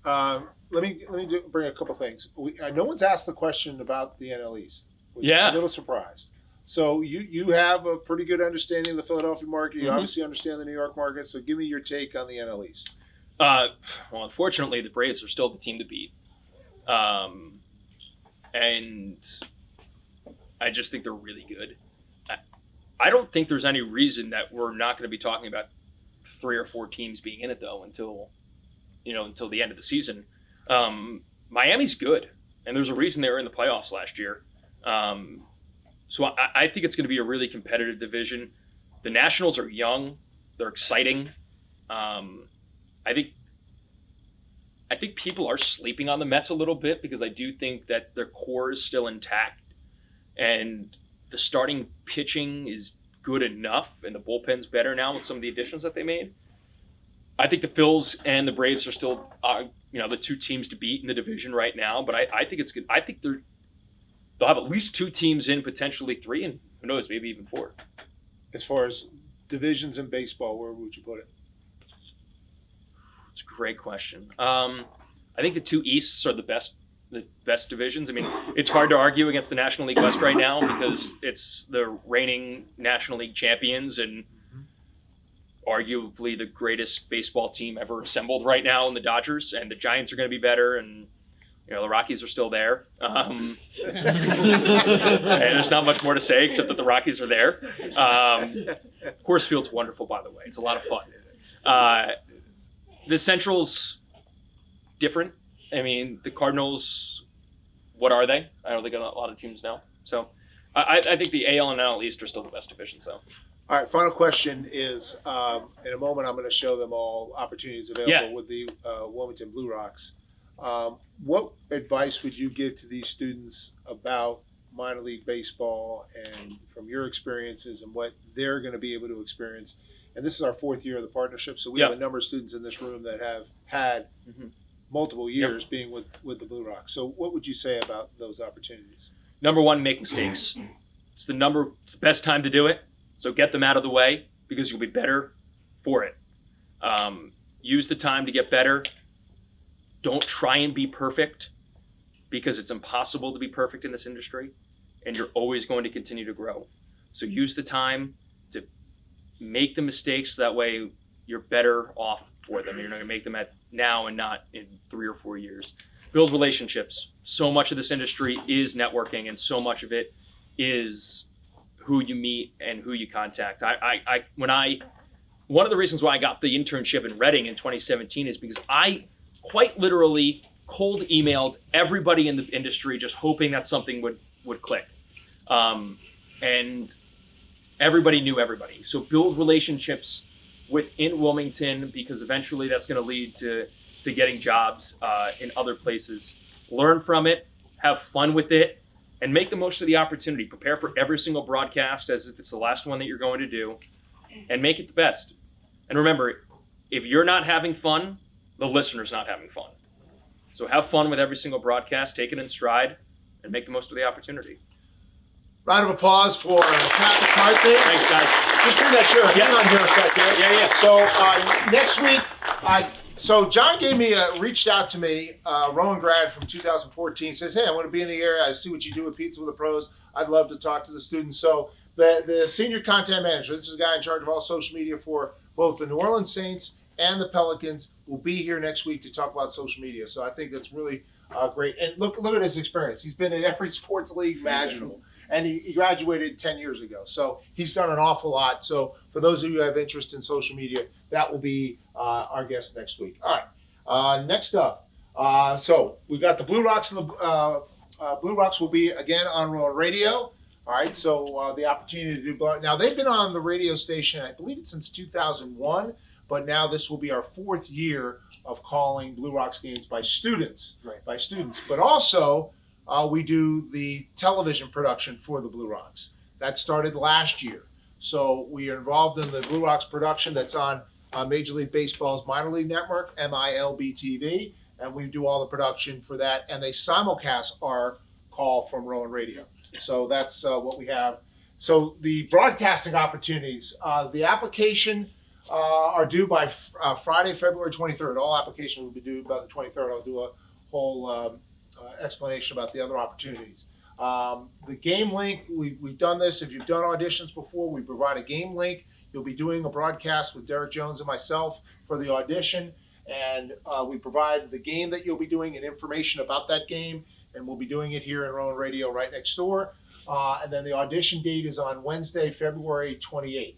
Let me bring a couple things. No one's asked the question about the NL East, which Yeah. I'm a little surprised. So you have a pretty good understanding of the Philadelphia market. You Mhm. obviously understand the New York market. So give me your take on the NL East. Well, unfortunately, the Braves are still the team to beat. And I just think they're really good. I don't think there's any reason that we're not going to be talking about 3 or 4 teams being in it though until the end of the season. Miami's good, and there's a reason they were in the playoffs last year. So I think it's going to be a really competitive division. The Nationals are young, they're exciting. I think people are sleeping on the Mets a little bit because I do think that their core is still intact, and the starting pitching is good enough, and the bullpen's better now with some of the additions that they made. I think the Phils and the Braves are still, the 2 teams to beat in the division right now. But I think it's good. I think they'll have at least 2 teams in, potentially 3, and who knows, maybe even 4. As far as divisions in baseball, where would you put it? It's a great question. I think the 2 Easts are the best divisions. I mean, it's hard to argue against the National League West right now because it's the reigning National League champions and arguably the greatest baseball team ever assembled right now in the Dodgers, and the Giants are going to be better, and the Rockies are still there. And there's not much more to say except that the Rockies are there. Coors Field's wonderful, by the way. It's a lot of fun. The Central's different. I mean, the Cardinals, what are they? I don't think a lot of teams know. So I think the AL and NL East are still the best divisions, though. All right, final question is, in a moment I'm going to show them all opportunities available with the Wilmington Blue Rocks. What advice would you give to these students about minor league baseball and from your experiences and what they're going to be able to experience? And this is our 4th year of the partnership, so we have a number of students in this room that have had multiple years being with the Blue Rocks. So what would you say about those opportunities? Number 1, make mistakes. It's the best time to do it. So get them out of the way because you'll be better for it. Use the time to get better. Don't try and be perfect because it's impossible to be perfect in this industry, and you're always going to continue to grow. So use the time to make the mistakes so that way you're better off for them. You're not going to make them at now and not in 3 or 4 years. Build relationships. So much of this industry is networking, and so much of it is who you meet and who you contact. One of the reasons why I got the internship in Reading in 2017 is because I quite literally cold emailed everybody in the industry just hoping that something would click. And everybody knew everybody. So build relationships within Wilmington because eventually that's going to lead to getting jobs in other places. Learn from it, have fun with it, and make the most of the opportunity. Prepare for every single broadcast as if it's the last one that you're going to do, and make it the best. And remember, if you're not having fun, the listener's not having fun. So have fun with every single broadcast, take it in stride, and make the most of the opportunity. Round of applause for Pat McCarthy. Thanks, guys. Just bring that chair. Yeah. Hang on here a second. Yeah. So next week, so John reached out to me, Rowan grad from 2014, says, hey, I want to be in the area. I see what you do with Pizza with the Pros. I'd love to talk to the students. So the senior content manager, this is a guy in charge of all social media for both the New Orleans Saints and the Pelicans, will be here next week to talk about social media. So I think that's really great. And look at his experience. He's been in every sports league imaginable. And he graduated 10 years ago. So he's done an awful lot. So for those of you who have interest in social media, that will be our guest next week. All right. Next up. So we've got the Blue Rocks. And the Blue Rocks will be, again, on Roll Radio. All right. So the opportunity to do – now, they've been on the radio station, I believe it's since 2001. But now this will be our 4th year of calling Blue Rocks games by students. Right. By students. But also – we do the television production for the Blue Rocks. That started last year. So we are involved in the Blue Rocks production that's on Major League Baseball's minor league network, MILB TV, and we do all the production for that. And they simulcast our call from Rowan Radio. So that's what we have. So the broadcasting opportunities, the application are due by Friday, February 23rd. All applications will be due by the 23rd. I'll do a whole explanation about the other opportunities. The game link, we've done this. If you've done auditions before, we provide a game link. You'll be doing a broadcast with Derek Jones and myself for the audition. And we provide the game that you'll be doing and information about that game. And we'll be doing it here in Rowan Radio right next door. And then the audition date is on Wednesday, February 28th.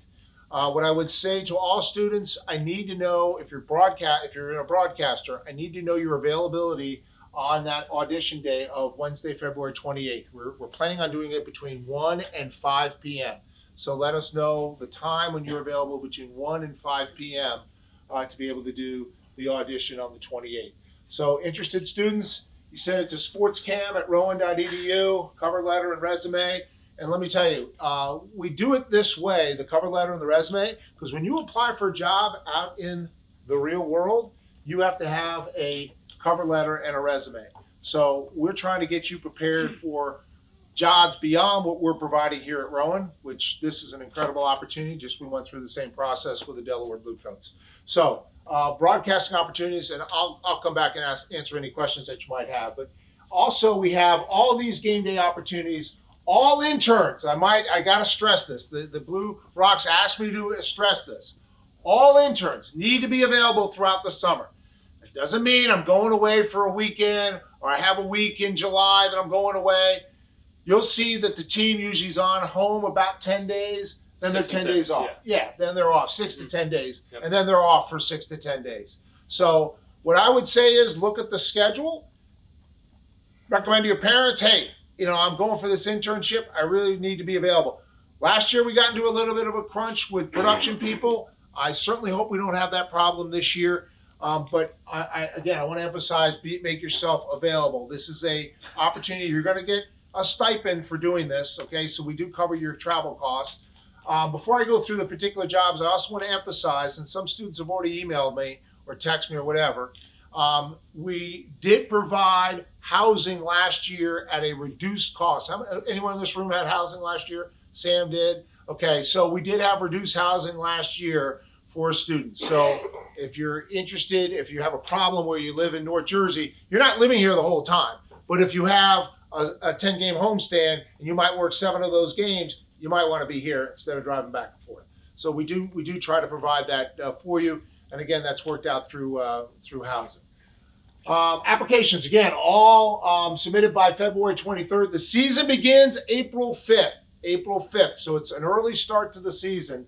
What I would say to all students, I need to know if you're a broadcaster, I need to know your availability on that audition day of Wednesday, February 28th. We're planning on doing it between 1 and 5 p.m. So let us know the time when you're available between 1 and 5 p.m. To be able to do the audition on the 28th. So interested students, you send it to sportscam@rowan.edu, cover letter and resume. And let me tell you, we do it this way, the cover letter and the resume, because when you apply for a job out in the real world, you have to have a cover letter and a resume. So we're trying to get you prepared for jobs beyond what we're providing here at Rowan, which this is an incredible opportunity. Just we went through the same process with the Delaware Bluecoats. So broadcasting opportunities, and I'll come back and answer any questions that you might have. But also we have all these game day opportunities. All interns, I got to stress this. The Blue Rocks asked me to stress this. All interns need to be available throughout the summer. It doesn't mean I'm going away for a weekend or I have a week in July that I'm going away. You'll see that the team usually is on home about 10 days. Then they're 10 days off. Yeah, then they're off 6 to 10 days. Yep. And then they're off for 6 to 10 days. So what I would say is look at the schedule. Recommend to your parents, hey, I'm going for this internship. I really need to be available. Last year, we got into a little bit of a crunch with production people. I certainly hope we don't have that problem this year. But I want to emphasize, make yourself available. This is a opportunity. You're going to get a stipend for doing this. Okay, so we do cover your travel costs. Before I go through the particular jobs, I also want to emphasize, and some students have already emailed me or texted me or whatever, we did provide housing last year at a reduced cost. Anyone in this room had housing last year? Sam did. Okay, so we did have reduced housing last year for students. So if you're interested, if you have a problem where you live in North Jersey, you're not living here the whole time. But if you have a 10-game homestand and you might work 7 of those games, you might want to be here instead of driving back and forth. So we do try to provide that for you. And again, that's worked out through housing. Applications, again, all submitted by February 23rd. The season begins April 5th. So it's an early start to the season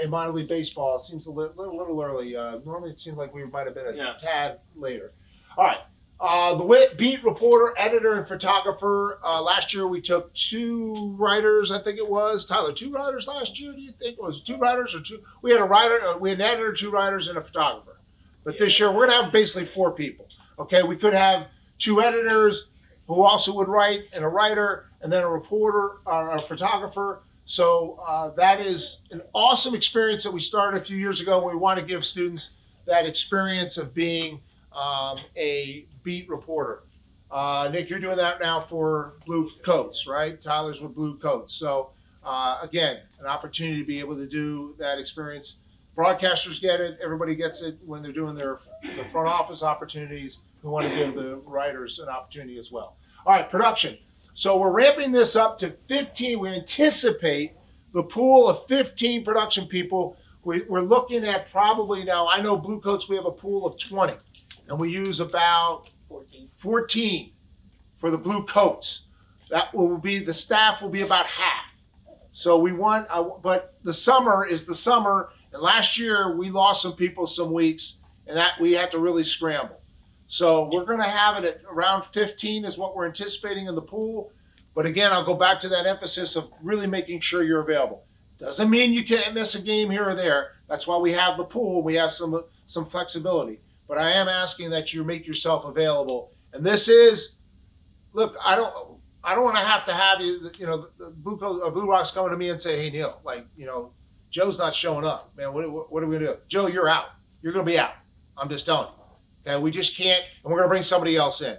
in minor league baseball. It seems a little early. Normally it seemed like we might have been a tad later. All right. The beat reporter, editor, and photographer. Last year we took 2 writers, I think it was. Tyler, 2 writers last year, do you think? Was it 2 writers or 2? We had an editor, 2 writers, and a photographer. But this year we're going to have basically 4 people. Okay, we could have 2 editors who also would write, and a writer, and then a reporter or a photographer. So that is an awesome experience that we started a few years ago. We want to give students that experience of being a beat reporter. Nick, you're doing that now for Blue Coats, right? Tyler's with Blue Coats. So again, an opportunity to be able to do that experience. Broadcasters get it. Everybody gets it when they're doing their front office opportunities. We want to give the writers an opportunity as well. All right, production. So we're ramping this up to 15. We anticipate the pool of 15 production people. We're looking at probably now, I know Blue Coats, we have a pool of 20. And we use about 14 for the Blue Coats. That will be, the staff will be about half. So we want, but the summer is the summer. And last year we lost some people some weeks, and that we had to really scramble. So we're going to have it at around 15 is what we're anticipating in the pool. But again, I'll go back to that emphasis of really making sure you're available. Doesn't mean you can't miss a game here or there. That's why we have the pool. We have some flexibility. But I am asking that you make yourself available. And this is, look, I don't want to have you, the Blue Rocks coming to me and say, hey, Neil, Joe's not showing up. Man, what are we going to do? Joe, you're out. You're going to be out. I'm just telling you. Okay, we just can't, and we're going to bring somebody else in.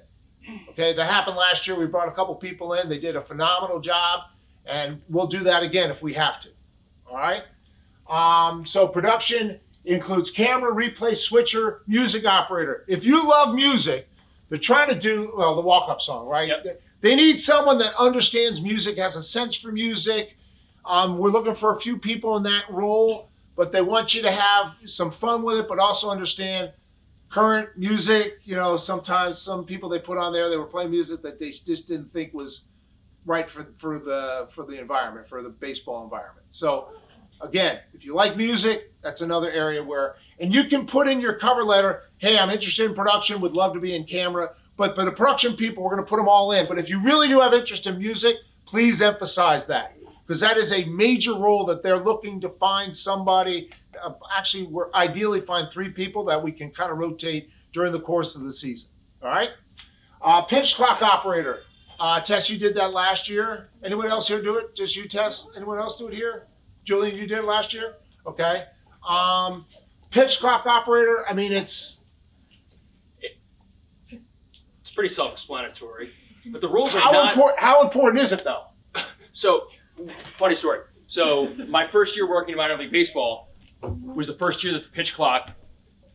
Okay, that happened last year. We brought a couple people in. They did a phenomenal job, and we'll do that again if we have to. All right? So production includes camera, replay, switcher, music operator. If you love music, they're trying to do, the walk-up song, right? Yep. They need someone that understands music, has a sense for music. We're looking for a few people in that role, but they want you to have some fun with it, but also understand current music. You know, sometimes some people they put on there, they were playing music that they just didn't think was right for the environment, for the baseball environment. So again, if you like music, that's another area where, and you can put in your cover letter, hey, I'm interested in production, would love to be in camera, but the production people, we're going to put them all in. But if you really do have interest in music, please emphasize that, because that is a major role that they're looking to find somebody. Actually, we're ideally find 3 people that we can kind of rotate during the course of the season. All right? Pitch clock operator. Tess, you did that last year. Anyone else here do it? Just you, Tess? Anyone else do it here? Julian, you did it last year? Okay. Pitch clock operator, I mean, it's pretty self-explanatory, but the rules are how important is it, though? So, funny story. So, my first year working in minor league baseball was the first year that the pitch clock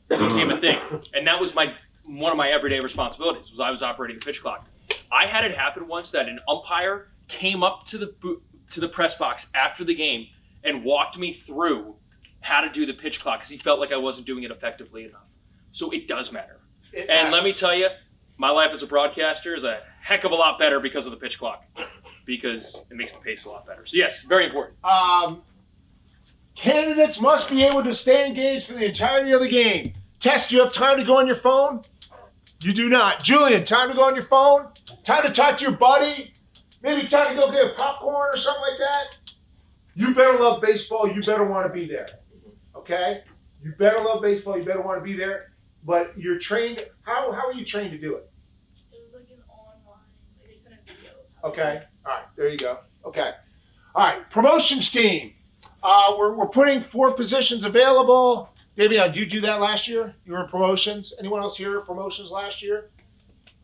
became a thing, and that was one of my everyday responsibilities. Was I was operating the pitch clock. I had it happen once that an umpire came up to the press box after the game and walked me through how to do the pitch clock because he felt like I wasn't doing it effectively enough. So it does matter. Let me tell you, my life as a broadcaster is a heck of a lot better because of the pitch clock, because it makes the pace a lot better. So yes, very important. Candidates must be able to stay engaged for the entirety of the game. Tess, do you have time to go on your phone? You do not. Julian, time to go on your phone? Time to talk to your buddy? Maybe time to go get a popcorn or something like that? You better love baseball. You better want to be there. Okay? You better love baseball. You better want to be there. But you're trained. How are you trained to do it? It was like an online, like they sent a video. Okay. All right. There you go. Okay. All right. Promotions team. We're putting 4 positions available. Davion, did you do that last year? You were in promotions. Anyone else here promotions last year?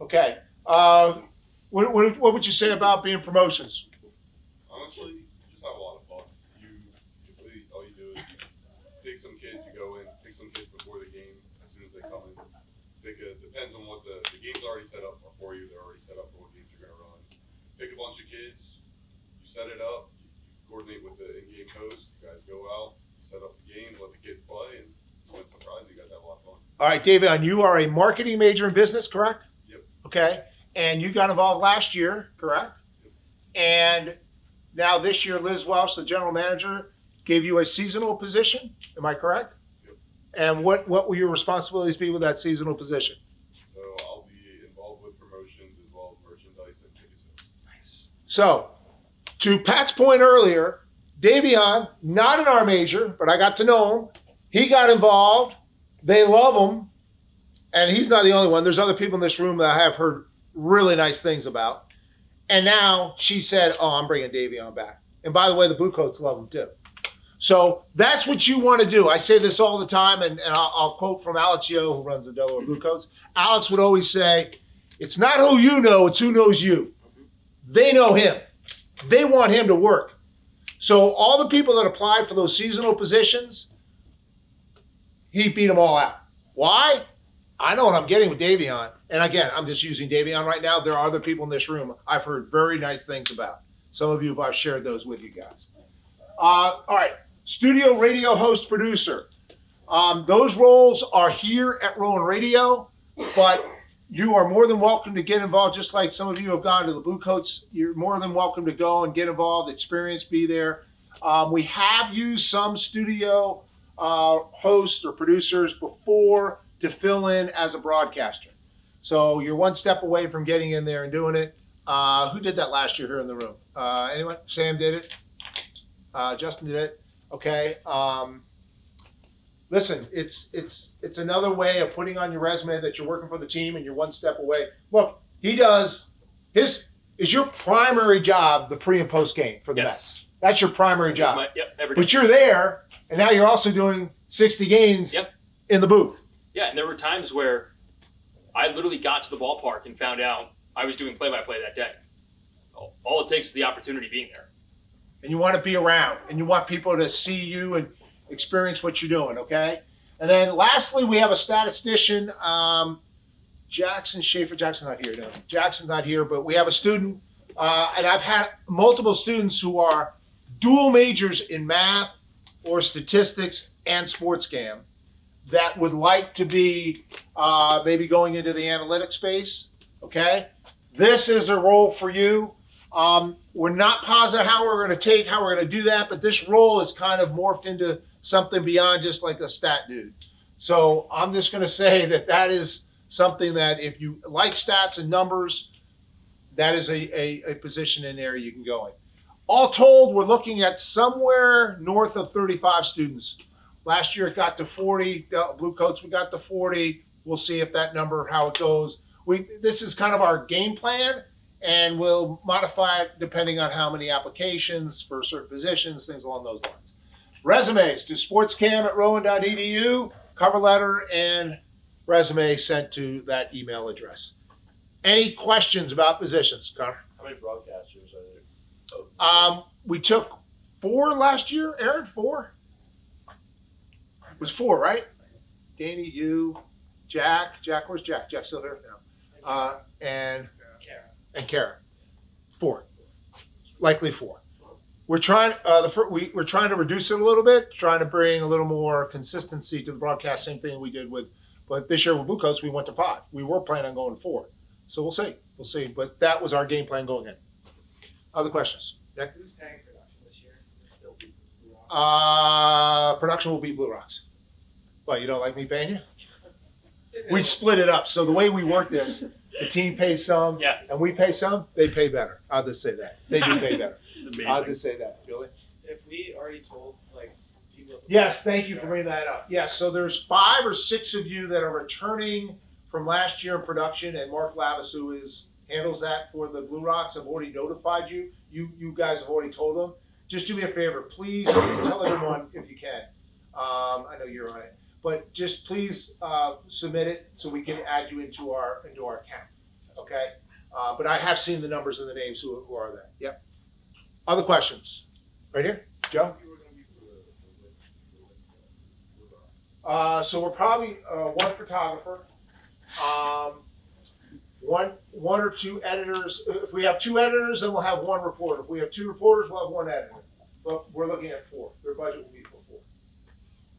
Okay. What would you say about being promotions? Honestly, just have a lot of fun. Usually all you do is pick some kids, you go in, pick some kids before the game, as soon as they come in. Depends on what the game's already set up for you. They're already set up for what games you're going to run. Pick a bunch of kids, you set it up, you coordinate with the in-game host, you guys go out, set up the game, let the kids play, and when it's surprising, you guys have a lot of fun. All right, Davion, you are a marketing major in business, correct? Yep. Okay. And you got involved last year, correct? Yep. And now this year, Liz Welsh, the general manager, gave you a seasonal position. Am I correct? Yep. And what will your responsibilities be with that seasonal position? So I'll be involved with promotions as well as merchandise and ticket sales. Nice. So, to Pat's point earlier, Davion, not in our major, but I got to know him. He got involved. They love him. And he's not the only one. There's other people in this room that I have heard really nice things about. And now she said, oh, I'm bringing Davion back. And by the way, the Blue Coats love him too. So that's what you want to do. I say this all the time, and I'll quote from Alex Yo, who runs the Delaware Blue Coats. Alex would always say, it's not who you know, it's who knows you. They know him. They want him to work. So all the people that applied for those seasonal positions, he beat them all out. Why? I know what I'm getting with Davion. And again, I'm just using Davion right now. There are other people in this room I've heard very nice things about. Some of you, I've shared those with you guys. All right, studio radio host producer. Those roles are here at Rowan Radio, but you are more than welcome to get involved, just like some of you have gone to the Blue Coats. You're more than welcome to go and get involved, experience, be there. We have used some studio hosts or producers before to fill in as a broadcaster. So you're one step away from getting in there and doing it. Who did that last year here in the room? Anyone? Sam did it. Justin did it. Okay. Listen, it's another way of putting on your resume that you're working for the team and you're one step away. Look, he does is your primary job the pre and post game for the Mets. That's your primary job. Every day. But you're there, and now you're also doing 60 games in the booth. Yeah, and there were times where I literally got to the ballpark and found out I was doing play-by-play that day. All it takes is the opportunity being there. And you want to be around, and you want people to see you and experience what you're doing, okay? And then lastly, we have a statistician. Jackson Schaefer. Jackson's not here. No, Jackson's not here. But we have a student, and I've had multiple students who are dual majors in math or statistics and sports cam that would like to be maybe going into the analytics space. Okay, this is a role for you. We're not positive how we're going to do that, but this role is kind of morphed into something beyond just like a stat dude. So I'm just going to say that is something that if you like stats and numbers, that is a position in there you can go in. All told, we're looking at somewhere north of 35 students. Last year it got to 40. Blue Coats, we got to 40. We'll see if that number, how it goes. This is kind of our game plan, and we'll modify it depending on how many applications for certain positions, things along those lines. Resumes to sportscam@rowan.edu, cover letter and resume sent to that email address. Any questions about positions, Connor? How many broadcasters are there? We took 4 last year. Aaron, 4? It was 4, right? Danny, you, Jack. Jack, where's Jack? Jack's still here now. And Kara. 4. Likely 4. We're trying. We're trying to reduce it a little bit, trying to bring a little more consistency to the broadcast. Same thing we did with, but this year with Blue Coats, we went to 5. We were planning on going 4, so we'll see. We'll see. But that was our game plan going in. Other questions? Nick? Who's paying production this year? It's still Blue Rock. Production will be Blue Rocks. Well, you don't like me paying you? We split it up. So the way we work this, the team pays some, Yeah. and we pay some. They pay better. I'll just say that. They do pay better. It's amazing. I'll just say that, Julie. If we already told people. Yes, thank you for bringing that up. Yes, so there's 5 or 6 of you that are returning from last year in production, and Mark Lavis, who handles that for the Blue Rocks, have already notified you. You guys have already told them. Just do me a favor, please tell everyone if you can. I know you're on it, but just please submit it so we can add you into our account. Okay, but I have seen the numbers and the names who are that. Yep. Other questions? Right here, Joe. So we're probably 1 photographer, 1 or 2 editors. If we have 2 editors, then we'll have 1 reporter. If we have 2 reporters, we'll have 1 editor. But we're looking at 4. Their budget will be for 4.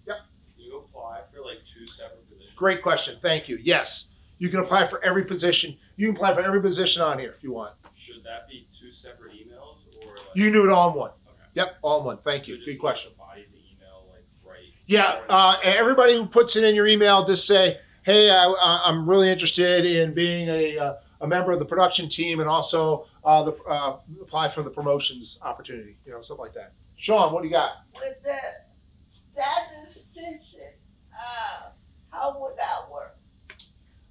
Yep. You apply for like 2 separate positions? Great question. Thank you. Yes, you can apply for every position. You can apply for every position on here if you want. Should that be 2 separate emails or? Like, You can do it all in one. Okay. Yep, all in one. Thank So you. just Good question. Body of the email, like right. Yeah, everybody who puts it in your email, just say, hey, I'm really interested in being a member of the production team, and also apply for the promotions opportunity, something like that. Sean, what do you got? With the statistician, how would that work?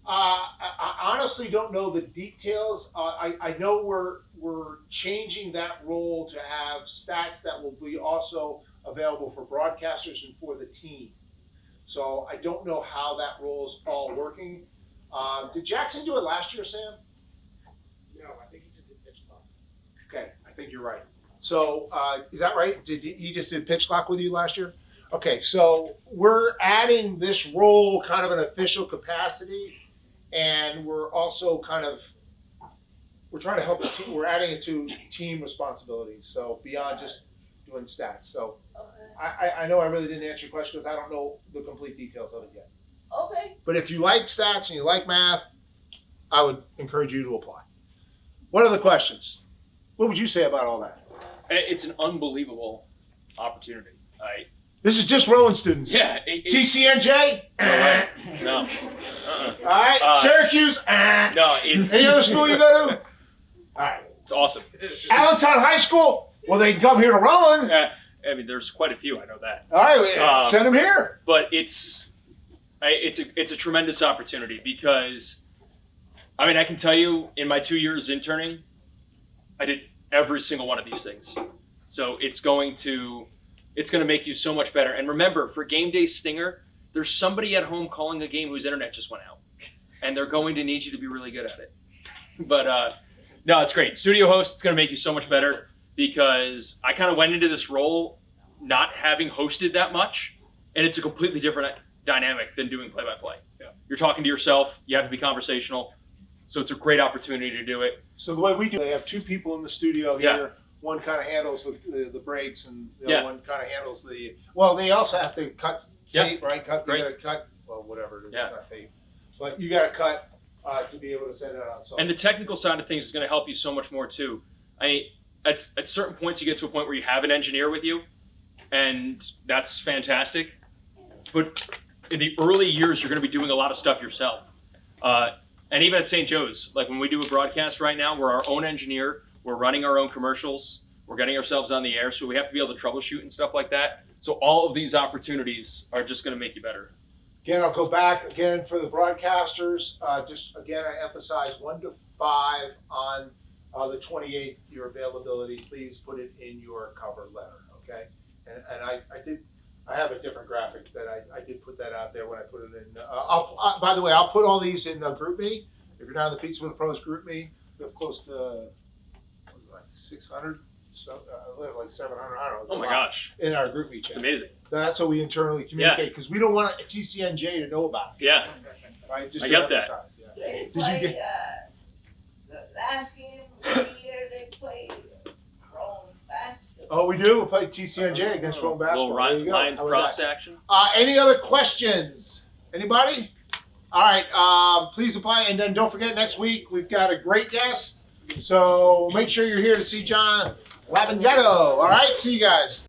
I honestly don't know the details. I know we're changing that role to have stats that will be also available for broadcasters and for the team. So I don't know how that role is all working. Did Jackson do it last year, Sam? No, I think he just did pitch clock. Okay, I think you're right. So is that right? Did he just did pitch clock with you last year? Okay, so we're adding this role kind of an official capacity, and we're also we're trying to help the team. We're adding it to team responsibilities. So beyond just doing stats. So Okay. I know I really didn't answer your question because I don't know the complete details of it yet. Okay. But if you like stats and you like math, I would encourage you to apply. What other questions? What would you say about all that? It's an unbelievable opportunity. This is just Rowan students. Yeah. GCNJ? No. All right. Syracuse? No, it's Any other school you go to? All right. it's awesome. Allentown High School? Well, they can come here to Rowan. I mean, there's quite a few. I know that. All right. Send them here. But it's a tremendous opportunity because, I mean, I can tell you in my 2 years interning, I did every single one of these things. So it's going to make you so much better. And remember, for Game Day Stinger, there's somebody at home calling a game whose internet just went out, and they're going to need you to be really good at it. But no, it's great. Studio host, it's going to make you so much better because I kind of went into this role not having hosted that much, and it's a completely different dynamic than doing play-by-play. Yeah. You're talking to yourself. You have to be conversational. So it's a great opportunity to do it. So the way we do, they have two people in the studio Yeah. here. One kind of handles the breaks, and the Yeah. other one kind of handles the. Well, they also have to cut Yeah. tape, right? Cut. You Right. got to cut. Well, whatever it is, Yeah. not tape, but you got to cut to be able to send it out. So And the technical side of things is going to help you so much more too. I mean, at certain points, you get to a point where you have an engineer with you, and that's fantastic. But in the early years, you're going to be doing a lot of stuff yourself. And even at St. Joe's, like when we do a broadcast right now, we're our own engineer. We're running our own commercials. We're getting ourselves on the air, so we have to be able to troubleshoot and stuff like that. So all of these opportunities are just going to make you better. again, I'll go back again for the broadcasters. Just again, I emphasize 1 to 5 on the 28th. Your availability, please put it in your cover letter, okay? And I have a different graphic that I did put that out there when I put it in. By the way, I'll put all these in Group Me. If you're down the Pizza with the Pros Group Me, we have close to what was it, like 600, so like 700. I don't know. It's Oh a my lot gosh, in our Group Me it's chat. amazing. That's what we internally communicate because we don't want TCNJ to know about it. Yeah, Right? Just I to get that. emphasize, yeah. They Did you play, get- the last game of the year, they played Rome basketball. Oh, we do. We play TCNJ against Rome basketball. Little There you go. Lions How about props that? action. Any other questions? Anybody? All right. Please apply, and then don't forget next week we've got a great guest. So make sure you're here to see John Lavignato. All right. See you guys.